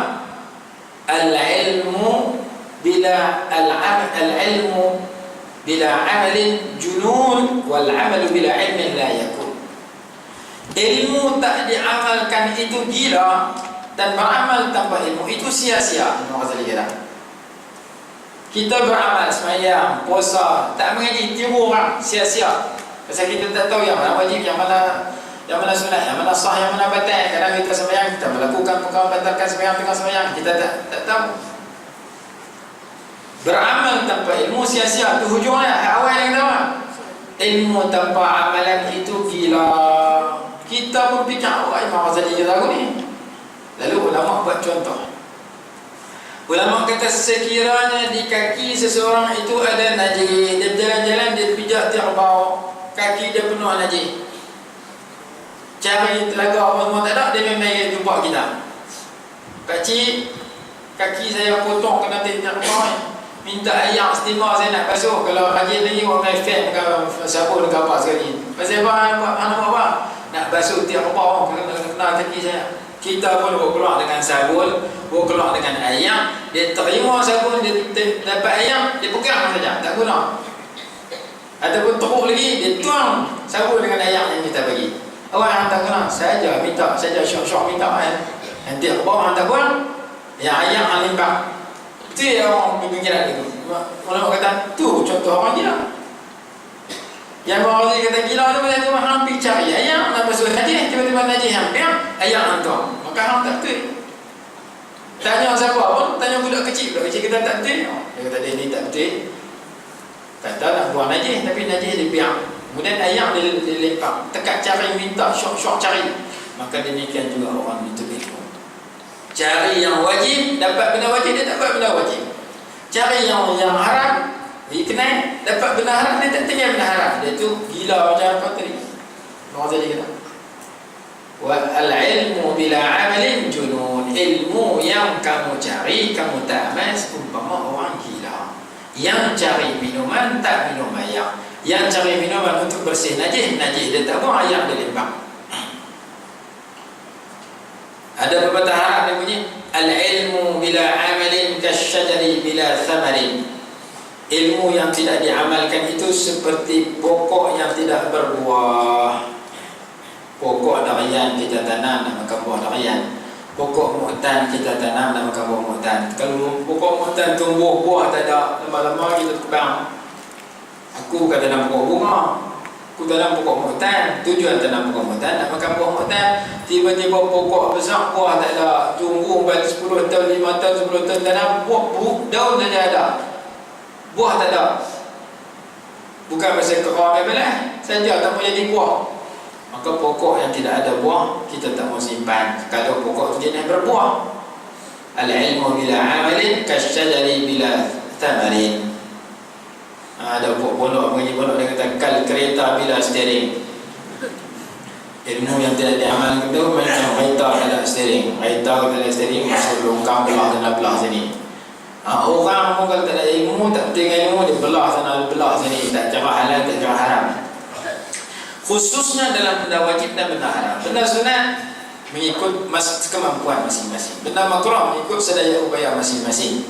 Al-ilmu bila al-ilmu bila amalin junun, wal amalu bila ilmin la yakun. Ilmu tak diamalkan itu gila, dan beramal tanpa ilmu itu sia-sia. Imam Ghazali kata kita beramal semayang, puasa, tak mengaji, timbul orang sia-sia. Pasal kita tak tahu yang mana wajib, yang mana sunat, yang mana sah, yang mana batal. Kadang kita semayang, kita melakukan perkara batalkan semayang tengah semayang, kita tak tahu. Beramal tanpa ilmu sia-sia, tu hujungnya. Awal yang tahu, ilmu tanpa amalan itu gila. Kita pun fikir, Imam Ghazali kata aku ni. Lalu ulama buat contoh. Ulama kata sekiranya di kaki seseorang itu ada najis, dia jalan-jalan, dia pijak terbau, kaki dia penuh najis, cari telaga apa semua tak ada, dia memang jumpa kita. Pakcik, kaki saya potong kena terbau, minta air steamer saya nak basuh. Kalau rajin lagi orang main fan ke sabun ke apa sekali. Pasal apa? Nak basuh terbau kena kaki saya. Kita pun keluar dengan sabun, keluar dengan ayam. Dia terima sabun, dia dapat ayam, dia pegang saja, tak guna. Ataupun teruk lagi, dia tuang sabun dengan ayam yang kita bagi. Awak yang tak guna, saja minta, saja syok-syok minta nanti ke bawah hantar buang, yang ayam yang limpah. Itu yang orang berfikiran itu. Orang kata, tu contoh orang gila. Yang orang kata gila tu, dia cuma hampir cari ayam, nak basuh najis, tiba-tiba najis hampir, ayam hantar. Maka hang tak betul. Tanya siapa pun, tanya budak kecil kita tak betul. Dia kata dia ni tak betul. Kata nak buang najis, tapi najis dia biar. Kemudian ayam dia lepak, tekat cari, minta syok-syok cari. Maka demikian juga orang itu ilmu. Cari yang wajib, dapat benda wajib, dia dapat benda wajib. Cari yang haram, dia kenal, dapat benda haram, dia tak tinggal benda haram. Dia tu gila macam apa tadi. Orang tadi kata, al-ilmu bila amalin junun. Ilmu yang kamu cari, kamu tak amal, umpama orang gila. Yang cari minuman, tak minum air. Yang cari minuman untuk bersih najis, dia tak buang air, dia limbah. Ada pepatah Arab dia bunyi, al-ilmu bila amalin kasyajari bila thamarin. Ilmu yang tidak diamalkan itu seperti pokok yang tidak berbuah. Pokok durian kita tanam nak makan buah durian. Pokok mu'tan kita tanam nak makan buah mu'tan. Kalau pokok mu'tan tumbuh buah tak ada, lama-lama kita tebang. Aku bukan tanam pokok bunga, aku tanam pokok mu'tan. Tujuan tanam pokok mu'tan nak makan buah mu'tan. Tiba-tiba pokok besar, buah tak ada. Tunggu balik 10 tahun, 5 tahun, 10 tahun tanam, buah daun saja ada, buah tak ada. Bukan pasal kerang belah saja tak mau jadi buah. Maka pokok yang tidak ada buah kita tak mau simpan. Kalau pokok itu jenis berbuah. Al-ilmu bila amalin kasyajari bila thamarin. Ada pondok mengaji pondok dia kata kal kereta bila steering. Ilmu yang tidak diamalkan itu macam kereta tak ada steering. Kereta tak ada steering, masuk longkang belah sana belah sini. Orang pun kalau tak ada ilmu, tak penting ilmu, dia belah sana belah sini, tak cara halal, tak cara haram. Khususnya dalam benda wajib dan benda haram. Benda sunat mengikut kemampuan masing-masing. Benda makruh mengikut sedaya upaya masing-masing.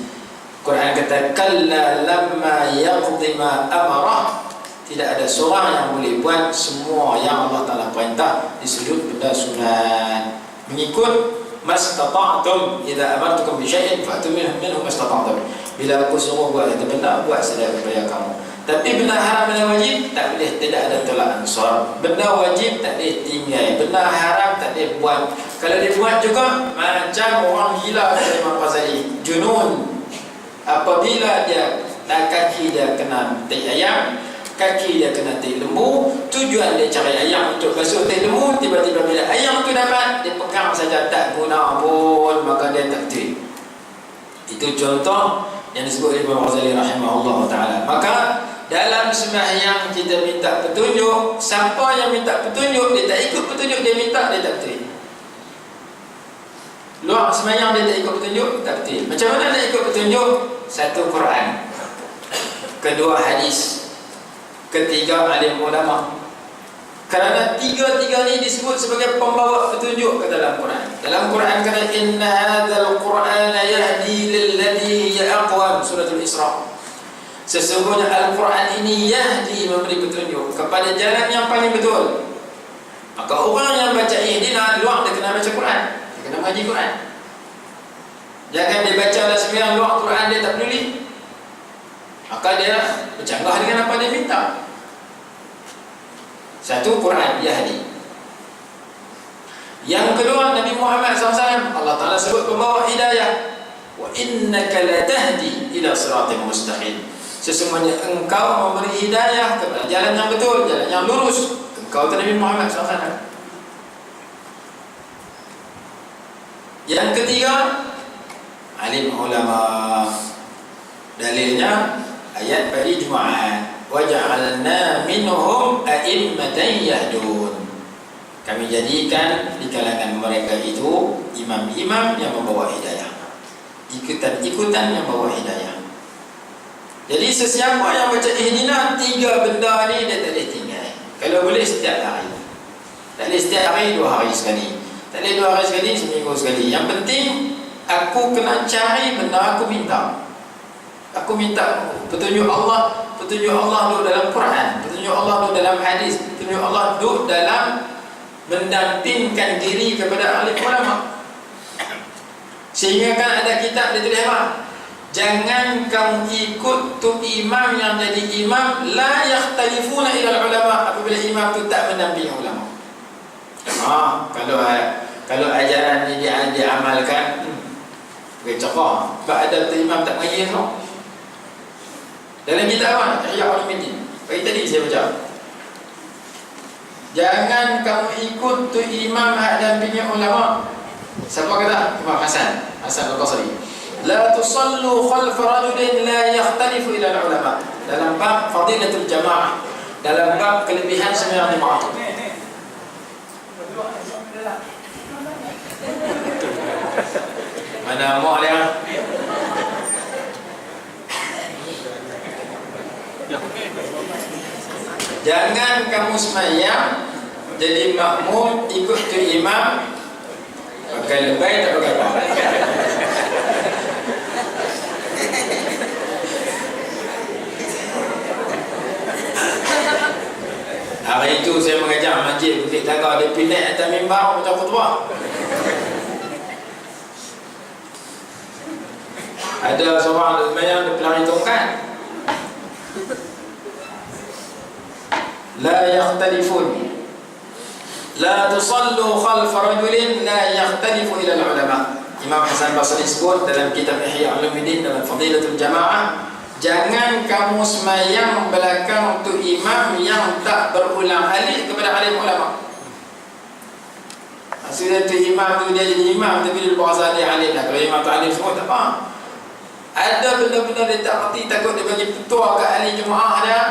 Quran kata kalla lamma yaqdi ma amarah. Tidak ada seorang yang boleh buat semua yang Allah Ta'ala perintah di sudut benda sunat. Mengikut mastata'tum, idza amartukum bi syai'in fa'tu minhu mastata'tum. Bila aku suruh buat itu benda, buat sedaya upaya kamu. Tapi benda haram dan wajib tak boleh, tidak ada tolak ansur. Benda wajib tak boleh tinggal, benda haram tak boleh buat. Kalau dia buat juga macam orang gila kata Imam Ghazali, junun. Apabila dia kaki dia kena tai ayam, kaki dia kena tai lembu, tujuan dia cari ayam untuk basuh tai lembu, tiba-tiba bila ayam tu dapat, dia pegang saja tak guna pun, maka dia tak tai. Itu contoh yang disebut oleh Imam Ghazali rahimahullah ta'ala. Maka dalam sembahyang kita minta petunjuk. Siapa yang minta petunjuk, dia tak ikut petunjuk dia minta, dia tak betul. Luar sembahyang dia tak ikut petunjuk, tak betul. Macam mana nak ikut petunjuk? Satu, Quran. Kedua, hadis. Ketiga, alim ulama. Kerana tiga-tiga ni disebut sebagai pembawa petunjuk ke dalam Quran. Dalam Quran kata inna hadzal Qur'ana yahdi lillati hiya aqwam, surah Al-Isra. Sesungguhnya Al-Quran ini yahdi, memberi petunjuk kepada jalan yang paling betul. Maka orang yang baca ihdina, luar dia kena baca Quran, dia kena mengaji Quran. Jangan dia baca dah sembilan luar Quran dia tak peduli, maka dia bercanggah dengan apa dia minta. Satu, Quran yahdi. Yang kedua, Nabi Muhammad SAW, Allah Ta'ala sebut pembawa hidayah. Wa innaka la tahdi ila siratin mustaqim. Sesungguhnya engkau memberi hidayah kepada jalan yang betul, jalan yang lurus. Engkau tu Nabi Muhammad SAW. Yang ketiga, alim ulama. Dalilnya ayat pada Jumaat. Waja'alna minhum a'immatan yahdun. Kami jadikan di kalangan mereka itu imam-imam yang membawa hidayah, ikutan-ikutan yang membawa hidayah. Jadi sesiapa yang baca ihdina, tiga benda ni dia tak boleh tinggal. Kalau boleh setiap hari. Tak boleh setiap hari, 2 hari sekali. Tak boleh 2 hari sekali, seminggu sekali. Yang penting aku kena cari benda aku minta. Aku minta petunjuk Allah. Petunjuk Allah duduk dalam Quran, petunjuk Allah duduk dalam hadis, petunjuk Allah duduk dalam mendampingkan diri kepada alim ulama. Sehingga kan ada kitab dia tulis apa? Jangan kamu ikut tu imam yang jadi imam la yakhtalifuna ila ulama, apabila imam tu tak mendampingi ulama. Kalau ajaran ni diamalkan, cakap ada tu imam tak mengaji semua. Dalam kitab apa? Ihya Ulumuddin. Pagi tadi saya baca. Jangan kamu ikut tu imam hak dampingi ulama. Siapa kata? Imam Hasan Al-Basri. La tusallu khalf rajulin la yakhtalifu ila ulama. Dalam bab fadilatul jamaah, dalam bab kelebihan sembahyang jemaah. Mana mau dia? Jangan kamu sembahyang jadi makmum ikut tu imam. Pakai lebay tak pakai apa. Hari itu saya mengajar masjid Bukit Tangga, dia pindah atas mimbar macam khutbah. Ada seorang yang dia pelari tongkat. La yakhtalifun. La tusallu khalfa rajulin la yakhtalifu ila al-ulama. Imam Hasan Basri sebut dalam kitab Ihya Ulumuddin dalam Fadilatul Jamaah, jangan kamu semayang belakang untuk imam yang tak berulang alik kepada alim ulama. Maksudnya tu imam tu dia jadi imam tapi dia berasa dia alim lah. Kalau imam tak alim semua tak apa. Ada benda-benda dia tak kerti, takut dia bagi petua ke ahli jemaah dia,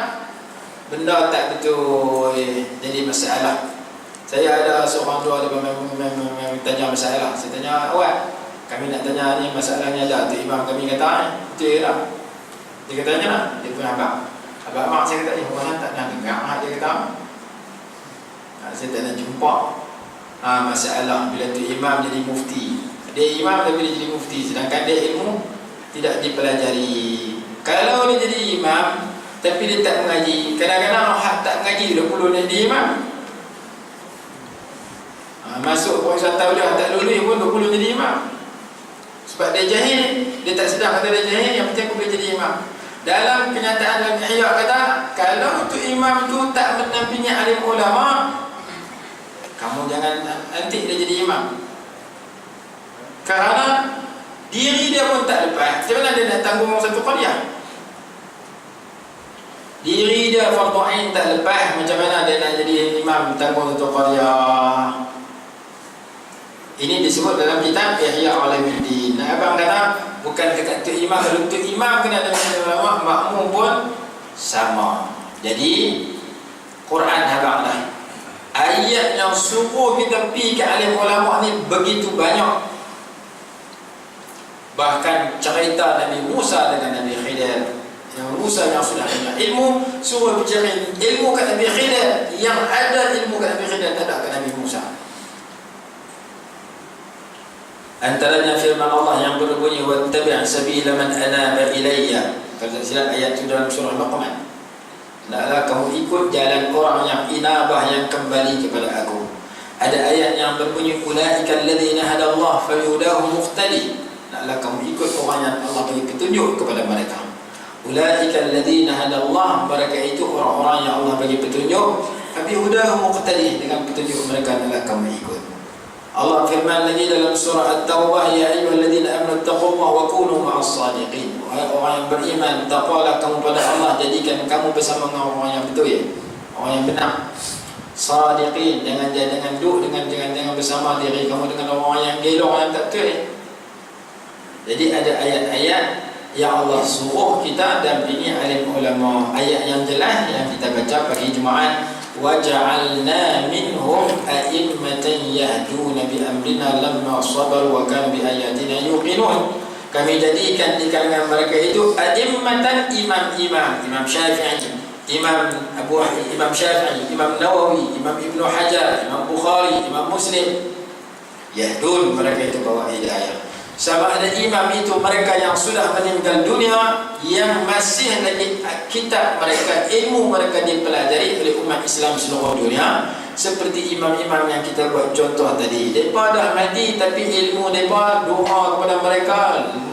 benda tak betul jadi masalah. Saya ada seorang dua dia tanya masalah. Saya tanya, awak kami nak tanya ni masalahnya ada tu imam kami kata betul lah. Dia katanya lah, dia pun abang mak saya kata, orang tak nak dengar dia kata. Saya tak nak jumpa masalah bila tu imam jadi mufti. Dia imam tapi dia jadi mufti, sedangkan dia ilmu tidak dipelajari. Kalau dia jadi imam tapi dia tak mengaji, kadang-kadang orang tak mengaji 20 dia jadi imam. Masuk Puasa Tauliah tak lulus pun 20 jadi imam. Sebab dia jahil, dia tak sedar kata dia jahil, yang penting aku boleh jadi imam. Dalam kenyataan dalam Ihya kata, kalau tu imam tu tak menampingi alim ulama, kamu jangan nanti dia jadi imam. Kerana diri dia pun tak lepas. Macam mana dia nak tanggung satu qadiyah? Diri dia fardu ain tak lepas, macam mana dia nak jadi imam tanggung satu qadiyah? Ini disebut dalam kitab Ihya Ulumuddin. Abang kata bukan dekat tu imam, kalau tu imam kena ada ulama, makmum pun sama. Jadi Quran abang dah. Ayat yang suruh kita pergi ke alim ulama ni begitu banyak. Bahkan cerita Nabi Musa dengan Nabi Khidir. Yang Musa yang sudah punya ilmu suruh bicara ilmu kat Nabi Khidir, yang ada ilmu kat Nabi Khidir tak ada kat Nabi Musa. Antaranya firman Allah yang berbunyi wattabi' sabila man anaba ilayya. Kalau tak silap ayat itu dalam surah Al-Baqarah. Hendaklah kamu ikut jalan orang yang inabah, yang kembali kepada aku. Ada ayat yang berbunyi ulaika alladzina hadallahu fayudahum muhtadi. Hendaklah kamu ikut orang yang Allah bagi petunjuk kepada mereka. Ulaika alladzina hadallahu, mereka itu orang-orang yang Allah bagi petunjuk. Abi hudahum muhtadi, dengan petunjuk mereka hendaklah kamu ikut. Allah firman lagi dalam surah At-Taubah, ya ayyuhalladzina amanu taqullaha wa kunu ma'as sadiqin. Wahai orang yang beriman, takwalah kamu pada Allah, jadikan kamu bersama dengan orang yang betul, ya, orang yang benar. Sadiqin, jangan duduk bersama diri kamu dengan orang yang gelong, yang tak betul, ya. Jadi ada ayat-ayat yang Allah suruh kita dampingi alim ulama. Ayat yang jelas yang kita baca pagi Jumaat, وَجَعَلْنَا مِنْهُمْ أَئِمَّةً يَهْدُونَ بِأَمْرِنَا لَمَّا صَبَرُوا وَكَانُوا بِآيَاتِنَا يُوقِنُونَ. Kami jadikan di kalangan mereka itu a'immatan, imam Syafi'i, Imam Syafi'i, Imam Nawawi, Imam Ibnu Hajar, Imam Bukhari, Imam Muslim. Yahdun, mereka itu bawa hidayah. Sama ada imam itu mereka yang sudah meninggal dunia, yang masih lagi kitab mereka, ilmu mereka dipelajari oleh umat Islam seluruh dunia. Seperti imam-imam yang kita buat contoh tadi, mereka dah mati tapi ilmu mereka, doa kepada mereka,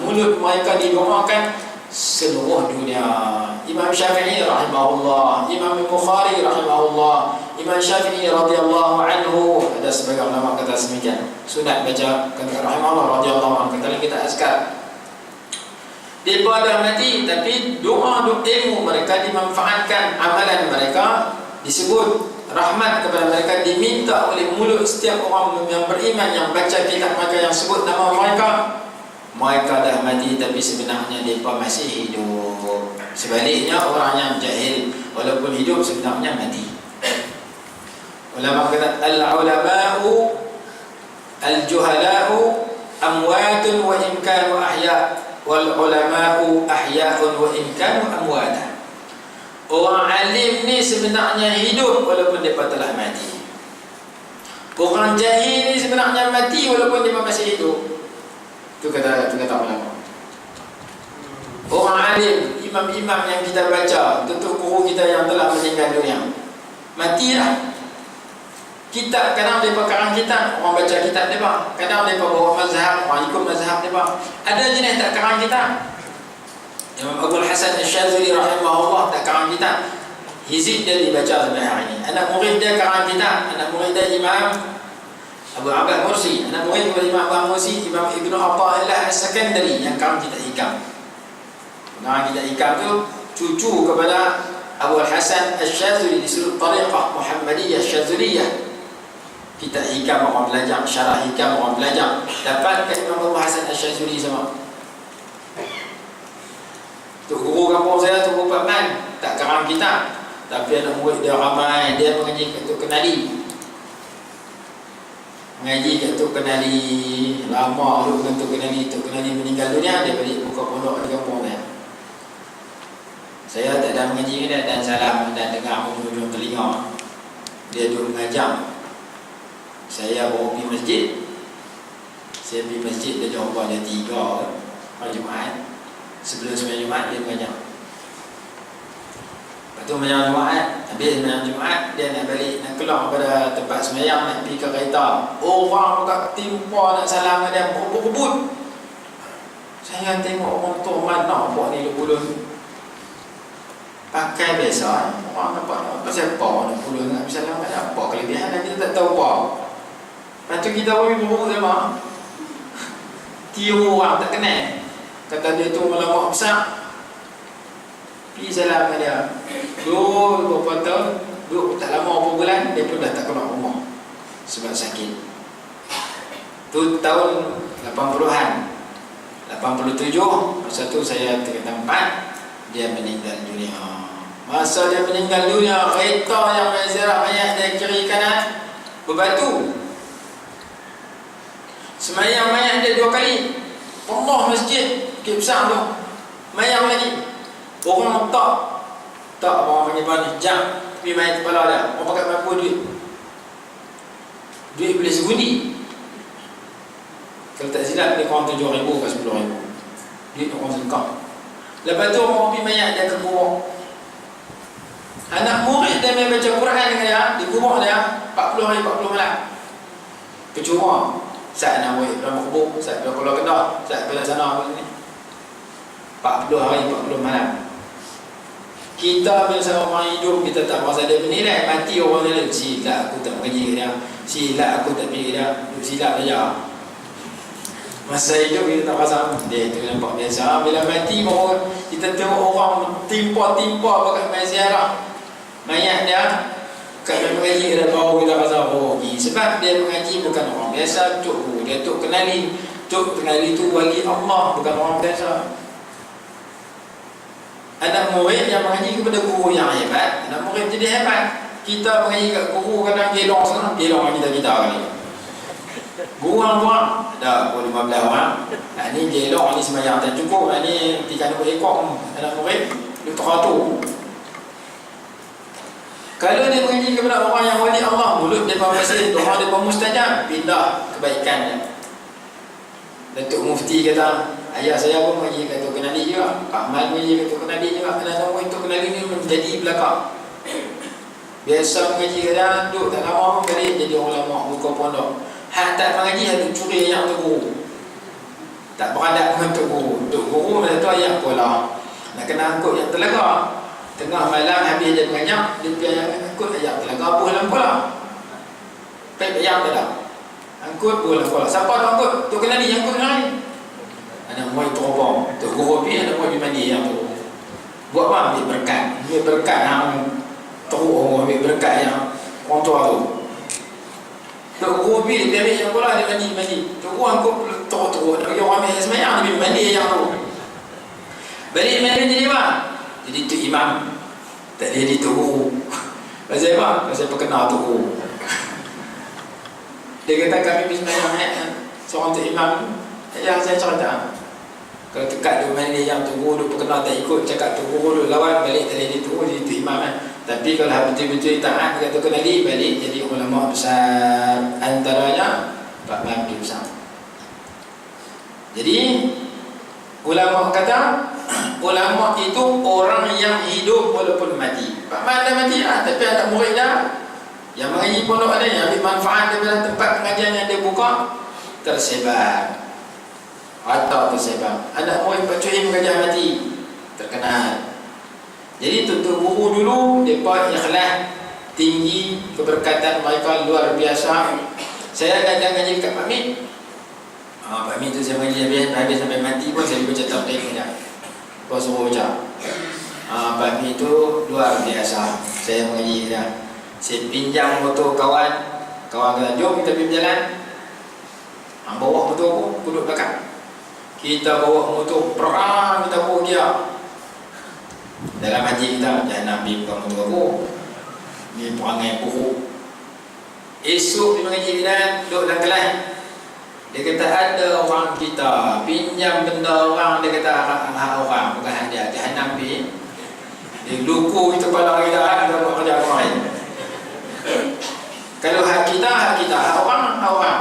mulut mereka didoakan seluruh dunia. Imam Syafi'i rahimahullah, Imam Bukhari rahimahullah, Imam Syafi'i radhiyallahu anhu, ada sebagian ulama kata semikian. Sunat baca kata rahimahullah radhiyallahu anhu, kata kita azkar. Mereka dah mati tapi doa ilmu mereka dimanfaatkan, amalan mereka disebut rahmat kepada mereka, diminta oleh mulut setiap orang yang beriman yang baca kitab mereka yang sebut nama mereka. Mereka dah mati tapi sebenarnya mereka masih hidup. Sebaliknya orang yang jahil walaupun hidup sebenarnya mati. Ulama kata al-ulama'u al-juhala'u amwatun wa in kanu ahya' wal ulama'u ahya'un wa in kanu amwata. Orang alim ni sebenarnya hidup walaupun mereka telah mati. Orang jahil ni sebenarnya mati walaupun dia masih hidup. Itu kata ulama. Orang alim, imam-imam yang kita baca, tentu guru kita yang telah meninggal dunia, matilah. Kitab, kadang mereka karang kitab, orang baca kitab mereka. Kadang mereka bawa mazhab, orang ikut mazhab mereka. Ada jenis tak karang kitab. Imam Abdul Hasan Al-Shazili rahimahullah tak karang kitab. Hizib dia dibaca sampai hari ini. Anak murid dia karang kitab. Anak murid dia Imam Abu Abbas Mursi. Anak murid dia Imam Abu Mursi, Imam Ibn Atha'illah Al-Sakandari yang karang kitab hikam. Karang kitab hikam tu cucu kepada Abu Hasan Al-Shazili disuruh tariqah Muhammadiyah Shaziliyah. Kitab hikam orang belajar, syarah hikam orang belajar. Dapat kat Imam Abu Hasan Al-Shazili sama. Tok guru kampung saya tu Pak Man, tak karang kitab. Tapi anak murid dia ramai, dia mengaji kat Tok Kenali. Mengaji kat Tok Kenali lama dulu dengan Tok Kenali. Tok Kenali meninggal dunia, dia balik buka pondok di kampung saya. Saya tak ada mengaji dia dan salam dan dengar hujung telinga. Dia duduk mengajar. Saya bawa pergi masjid. Saya pergi masjid, dia jumpa dia 3 hari Jumaat. Sebelum sembahyang Jumaat dia mengajar. Lepas tu sembahyang Jumaat, habis sembahyang Jumaat dia nak balik, nak keluar pada tempat sembahyang, nak pergi ke kereta. Orang tak timpa nak salam dia, berebut-rebut. Saya tengok orang tu mana buat ni lulun. Pakai biasa, orang nampak pasal apa nak lulun nak salam ada apa kelebihan dan kita tak tahu apa. Lepas tu kita pun berebut sama. Tiru orang tak kenal. Kata dia tu melamak besar. Pergi salam dia. Duduk beberapa tahun, duduk tak lama berapa bulan, dia pun dah tak keluar rumah sebab sakit. Tu tahun 80-an 87, masa tu saya tingkat 4, dia meninggal dunia. Masa dia meninggal dunia, kereta yang menziarah mayat dari kiri kanan berbatu. Semayang mayat dia 2 kali. Allah masjid bukit besar tu, mayang lagi. Orang tak orang panggil mana jam pergi main kepala dia. Orang pakai berapa duit boleh segundi. Kalau tak silap dia kurang 7,000 ke 10,000 duit orang sedekah. Lepas tu orang pergi mayat dia ke kubur. Anak murid dia main baca Quran dengan dia di kubur dia 40 hari 40 malam. Percuma. Saat nak buat dalam kubur, saat pada Pulau Kedah, saat pada sana ni 40 hari 40 malam. Kita bila orang hidup, kita tak merasa dia bernilai. Mati orang lain, silap aku tak mengaji dia, silap aku tak pergi dia, silap saja. Masa hidup kita tak rasa dia itu nampak biasa. Bila mati baru kita tengok orang timpa-timpa pakai main ziarah mayat dia. Kalau mengaji dia baru kita rasa rugi. Sebab dia mengaji bukan orang biasa. Tok dia Tok Kenali. Tok Kenali itu wali Allah, bukan orang biasa. Anak murid yang mengaji kepada guru yang hebat, anak murid jadi hebat. Kita mengaji kat guru kadang gelong sana, gelong kita kali. Guru orang ada 15 orang. Ni gelong, ni sembahyang tak cukup, ni 3 ekor anak murid dia teratur. Kalau dia mengaji kepada orang yang wali Allah, mulut dia berhasil, doa dia mustajab, pindah kebaikannya. Datuk Mufti kata, ayah saya pun mengaji kat Tok Kenali juga, Pak Mal mengaji kat Tok Kenali juga. Anak orang Tok Kenali ni menjadi belakang. Biasa mengaji kadang duduk tak lama pun balik jadi orang lama buka pondok. Hak tak mengaji ada curi ayat Tok Guru. Tak beradab dengan Tok Guru. Tok Guru pada tu ayat pula. Nak kena angkut yang telaga. Tengah malam habis dia mengajar, dia pergi angkut ayat telaga buah pula. Pep ayat tak ada. Angkut buah pula. Siapa tu angkut? Tok Kenali yang angkut lagi. Anak murid teropong. Tok Guru pergi, anak murid pergi mandi yang tu. Buat apa? Ambil berkat. Ambil berkat yang teruk, ambil berkat yang orang tua tu. Tok Guru pergi, dia ambil yang pula, dia mandi. Tok Guru angkut teruk-teruk. Dia pergi orang ambil semayang, dia pergi mandi yang tu. Balik mandi jadi apa? Jadi tu imam. Tak jadi Tok Guru. Pasal apa? Pasal perkenal Tok Guru. Dia kata kami bismillah seorang tu imam. Ya saya cerita. Kalau dekat dia main dia yang Tok Guru dia perkenal tak ikut, cakap Tok Guru dia lawan balik tak jadi Tok Guru jadi tu imam kan. Tapi Tapi kalau betul-betul taat kata kembali balik jadi ulama besar, antaranya Pak Mahdi besar. Jadi ulama kata ulama itu orang yang hidup walaupun mati. Pak Mahdi mati lah, tapi ada murid dah. Yang mengaji pondok ada yang ambil manfaat daripada tempat pengajian yang dia buka, tersebar atau tersebar. Ada murid Pak Cuy mengajar mati, terkenal. Jadi tutup guru dulu mereka ikhlas tinggi, keberkatan mereka luar biasa. Saya ngaji kat Pak Min. Pak Min tu saya mengaji habis sampai mati pun saya baca tahlil dia. Kau suruh baca. Pak Min tu luar biasa. Saya mengaji dia. Saya pinjam motor kawan kata jom kita pergi berjalan. Bawa motor aku duduk belakang. Kita bawa motor perang, kita bawa dia. Dalam haji kita, jangan Nabi bukan motor aku. Ni perangai buruk. Esok dia mengaji kita duduk dalam kelas. Dia kata ada orang kita pinjam benda orang, dia kata hak orang bukan hak dia. Jangan Nabi. Dia luku itu kepala kita kita buat kerja orang lain. Kalau hak kita, hak orang, hak orang.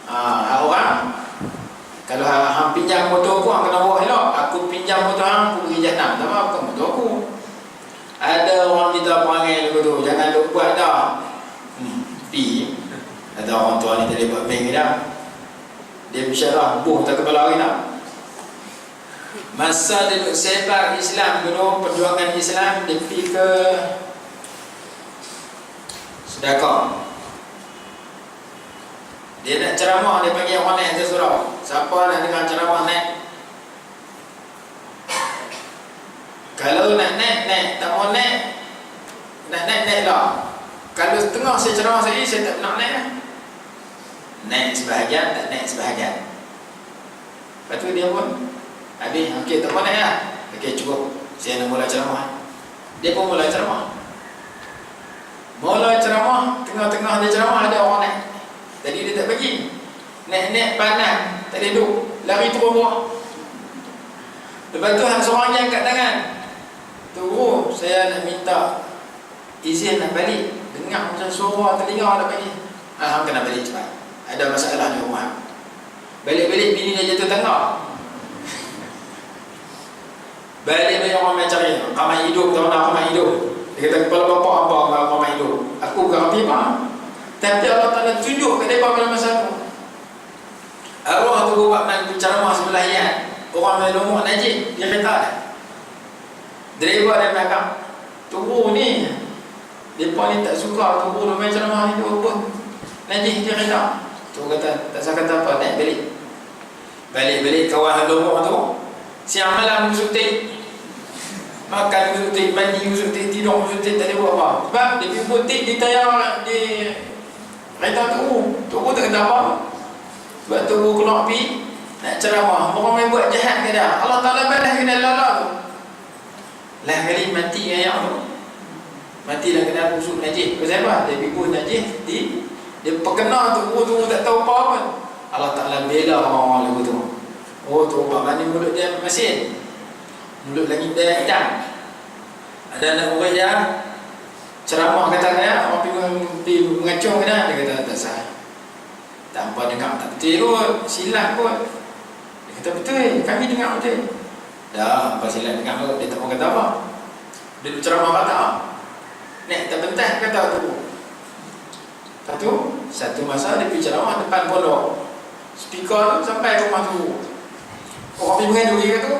Hak orang. Kalau hang pinjam motor aku, hang kena bawa elok. Aku pinjam motor hang, aku pergi Jahannam. Tak apa, bukan motor aku. Ada orang kita perangai dulu tu, jangan duk buat dah. Pi. Ada orang tua ni tak boleh buat bank dah. Dia bisyarah, buh tak kepala lagi dah. Masa dia duk sebar Islam dulu, perjuangan Islam, dia pergi ke sedekah. Dia nak ceramah, dia panggil orang naik atas surau. Siapa nak dengar ceramah naik? Kalau nak naik, tak mau naik. Nak naik lah. Kalau setengah saya ceramah saya tak nak naik lah. Naik sebahagian, tak naik sebahagian. Lepas tu dia pun habis, okey tak mau naik lah. Okey cukup, saya nak mula ceramah. Dia pun mula ceramah. Mula ceramah, tengah-tengah dia ceramah ada orang naik. Tadi dia tak bagi. Naik-naik panas, tak ada duduk, lari turun bawah. Lepas tu hang seorang yang angkat tangan. Turun, saya nak minta izin nak balik. Dengar macam suara telinga nak balik. Hang kena balik cepat. Ada masalah di rumah. Balik-balik bini dia jatuh tangga. Balik-balik orang main cari kamar hidup, tahu nak kamar hidup. Dia kata kepala bapa apa kamar hidup. Aku bukan rapi apa. Tapi Allah Ta'ala tunjuk ke mereka pada masa itu. Arwah tu buat ceramah sebelah yang orang main lumuk najib. Dia kata driver dia belakang turun ni. Mereka ni tak suka turun main ceramah ni pun najib dia kata. Tu kata tak saya kata apa, naik balik. Balik-balik kawan lumuk tu. Siang malam syuting. Makan syuting, mandi syuting, tidur syuting, tak ada buat apa. Sebab dia pergi butik, dia tayar di kereta tu tak kata apa. Sebab tu keluar pergi nak ceramah. Orang main buat jahat ke dah, Allah Ta'ala balas kena lala tu. Lah kali mati ayam tu. Mati dah kena busuk najis. Pasal apa? Dia pipu najis dia perkena tu tak tahu apa pun. Allah Ta'ala bela orang-orang lagu tu. Oh tu buat mana mulut dia masin. Mulut lagi dia hitam. Ada anak murid dia ceramah katanya, orang pergi mengacung kena, dia kata tak sah. Tak apa dengar, tak betul kot, silap kot. Dia kata betul, kami dengar betul. Dah, apa silap dengar kot, dia tak mau kata apa. Dia ceramah kata, nek tak pentas kata tu. Lepas tu, satu masa dia pergi ceramah depan pondok. Speaker tu sampai rumah tu. Orang pergi mengadu dia kata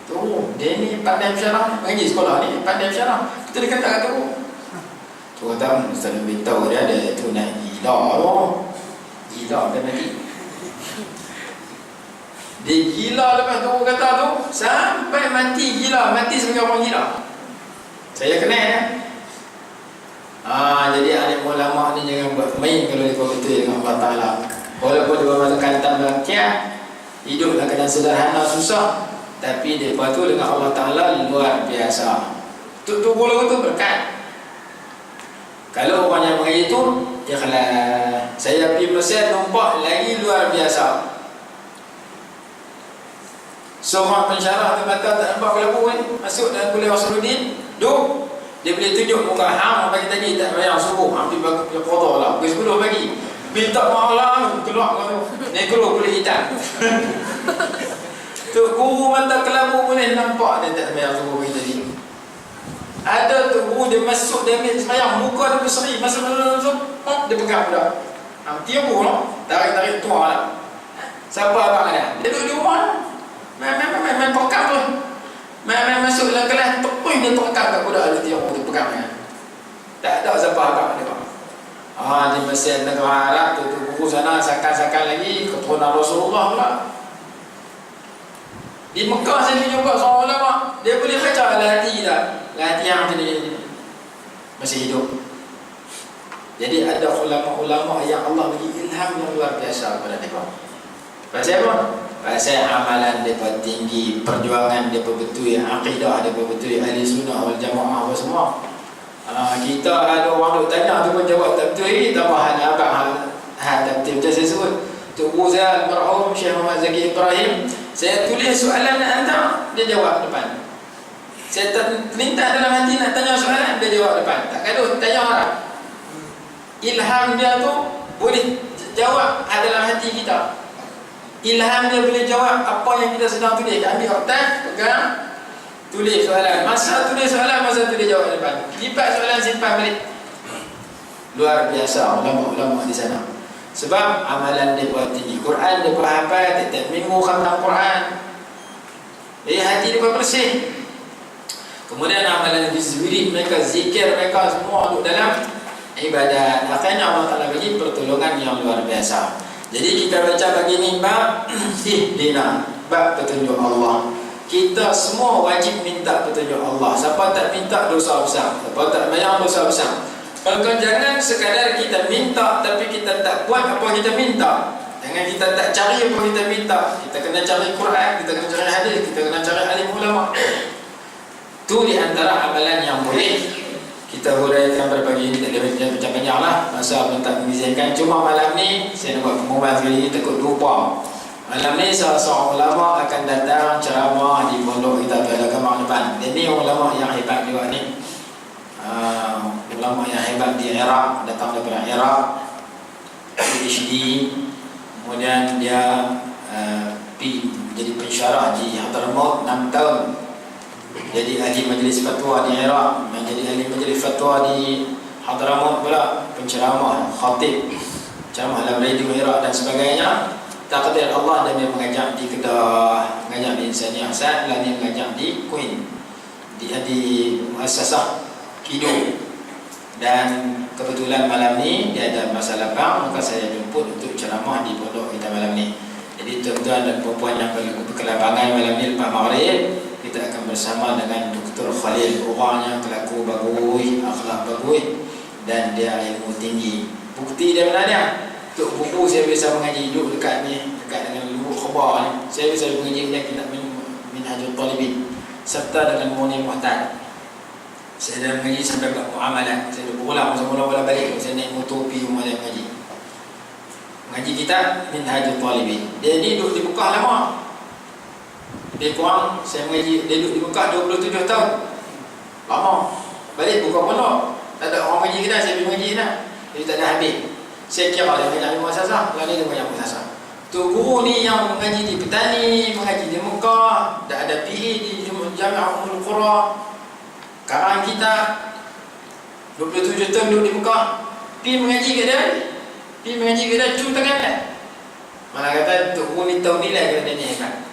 tu, dia ni pandai bersyarah, mengaji sekolah ni, pandai bersyarah. Kita dia kata tu. Tu kata, Ustaz beritahu dia ada tu naik gila tu. Gila dia mati. Dia gila lepas tu kata tu, sampai mati gila, mati sebagai orang gila. Saya kenal ya. Jadi alim ulama ni jangan buat main kalau dia betul dengan Allah Ta'ala. Walaupun dia masuk kantan bangkiat, hidup dalam keadaan sederhana susah, tapi mereka tu dengan Allah Ta'ala luar biasa. Tu bola tu berkat. Kalau orang yang mengaji tu ikhlas. Saya pergi Mesir nampak lagi luar biasa. Seorang pensyarah tu mata tak nampak kelabu kan, masuk dalam kuliah Wasuluddin, duduk Dia boleh tunjuk muka hang pagi tadi tak bayar subuh, hampir bagi qada lah. Pukul 10 pagi. Minta maaf lah, keluar kau tu. Naik keluar kulit hitam. Tu guru mata kelabu boleh nampak dia tak bayar subuh pagi tadi. Ada tu guru dia masuk, dia ambil sembahyang, muka dia berseri, masuk, dia pegang budak. Tiap lah, tarik-tarik tua lah. Siapa abang dia? Dia duduk di rumah. Main pekam tu. Main masuk dalam kelas, tepung dia pekam kat budak dia tiap dia pegang dia. Tak ada siapa abang dia. Di Mesir negara Arab tu guru sana sakan-sakan lagi keturunan Rasulullah pula. Di Mekah sini juga seorang ulama, dia boleh baca Al-Hati tak? Al-Hati yang jadi masih hidup. Jadi ada ulama-ulama yang Allah bagi ilham yang luar biasa kepada mereka. Pasal apa? Pasal amalan mereka tinggi, perjuangan mereka betul, akidah mereka betul, ahli sunnah wal jamaah apa semua. Kita ada orang duk tanya tu pun jawab tak betul lagi. Tambahan abang tak betul macam saya sebut. Tok Guru saya almarhum Syekh Muhammad Zaki Ibrahim, saya tulis soalan nak hantar, dia jawab depan. Saya terlintas dalam hati nak tanya soalan, dia jawab depan. Tak gaduh tanya orang. Ilham dia tu boleh jawab dalam hati kita. Ilham dia boleh jawab apa yang kita sedang tulis. Ambil kertas, pegang, tulis soalan. Masa tulis soalan, masa tulis jawab depan. Lipat soalan, simpan balik. Luar biasa ulama-ulama di sana. Sebab amalan mereka tinggi. Quran mereka hafal, tiap minggu khatam Quran. Jadi hati mereka bersih. Kemudian amalan wirid mereka, zikir mereka semua duduk dalam ibadat. Makanya Allah Ta'ala bagi pertolongan yang luar biasa. Jadi kita baca begini bab ihdina, bab petunjuk Allah. Kita semua wajib minta petunjuk Allah. Siapa tak minta dosa besar, siapa tak bayar dosa besar. Maka jangan sekadar kita minta tapi kita tak buat apa kita minta. Jangan kita tak cari apa kita minta. Kita kena cari Quran, kita kena cari hadis, kita kena cari alim ulama. Itu di antara amalan yang boleh kita huraikan berbagi ini. Tak boleh banyak lah, masa pun tak mengizinkan. Cuma malam ni saya nak buat pengumuman sekali ni, takut lupa. Malam ni seorang ulama akan datang ceramah di pondok kita pada agama depan. Ini ulama yang hebat juga ni. Ulama yang hebat di Iraq, datang daripada Iraq, PhD. Kemudian dia jadi pensyarah di Hadramaut 6 tahun. Jadi ahli majlis fatwa di Iraq, menjadi ahli majlis fatwa di Hadramaut pula, penceramah, khatib, ceramah dalam radio Iraq dan sebagainya. Takdir Allah, dan dia mengajar di Kedah, mengajar di Insani Ahsan, dan dia mengajar di Queen, di muassasah Kido. Dan kebetulan malam ni dia ada masa lapang, maka saya jemput untuk ceramah di pondok kita malam ni. Jadi tuan-tuan dan puan-puan yang berkelapangan malam ni lepas maghrib, kita akan bersama dengan Dr. Khalil. Orangnya kelaku bagus, akhlak bagus, dan dia ilmu tinggi. Bukti dia mana dia? Untuk buku saya biasa mengaji duduk dekat ni, dekat dengan Lubuk Khabar ni. Saya biasa mengaji dengan kitab Minhajul Talibin serta dengan Munir Muhtad. Saya dah mengaji sampai buat muamalat. Saya dah berulang mula-mula balik. Saya naik motor pergi rumah dia mengaji. Mengaji kitab Minhajul Talibin. Dia ni duduk di Mekah lama. Lebih kurang saya mengaji, dia duduk di Mekah 27 tahun. Lama. Balik buka pondok. Tak ada orang mengaji kita, saya pergi mengaji kita. Jadi tak ada habis. Saya kira dia banyak ilmu asasah, kerana dia banyak ilmu asasah. Tu guru ni yang mengaji di Petani, mengaji di Mekah, dah ada PE di Jami'ah Ummul Qura. Sekarang kita 27 tahun duduk di Mekah, pergi mengaji ke dia? Pergi mengaji ke dia, cuma tangan dia. Malah kata tu guru ni tahu nilai kerana dia hebat.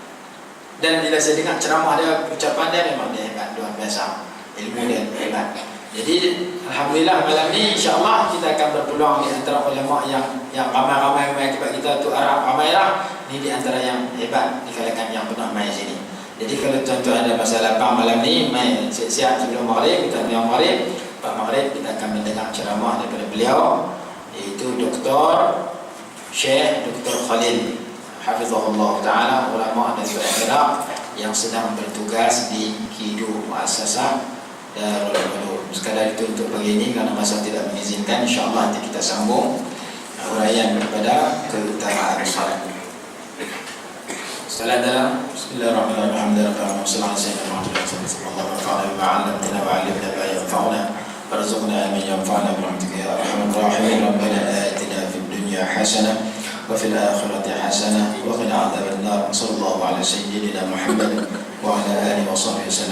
Dan bila saya dengar ceramah dia, ucapan dia memang dia hebat, luar biasa. Ilmu dia hebat. Jadi alhamdulillah malam ni insya-Allah kita akan berpeluang di antara ulama yang ramai-ramai akibat kita tu Arab ramai lah. Ni di antara yang hebat di kalangan yang pernah main sini. Jadi kalau tuan-tuan ada masalah lapang malam ni, main siap-siap sebelum maghrib, kita ambil maghrib. Lepas maghrib kita akan mendengar ceramah daripada beliau, iaitu Dr. Syekh Dr. Khalil Hafizahullah Ta'ala, ulama dari Iraq yang sedang bertugas di Kidu Muassasah Darul Ulum. Sekadar itu untuk pagi ini, kerana masa tidak mengizinkan, insyaAllah nanti kita sambung uraian daripada keutamaan salat. Salat dalam Bismillahirrahmanirrahim. Alhamdulillah, sallallahu alaihi wa sallam. وارزقنا علما ينفعنا برحمتك يا أرحم الراحمين. ربنا آتنا في الدنيا حسنة وفي الآخرة حسنة وقنا عذاب النار. صلى الله على سيدنا محمد وعلى آله وصحبه وسلم.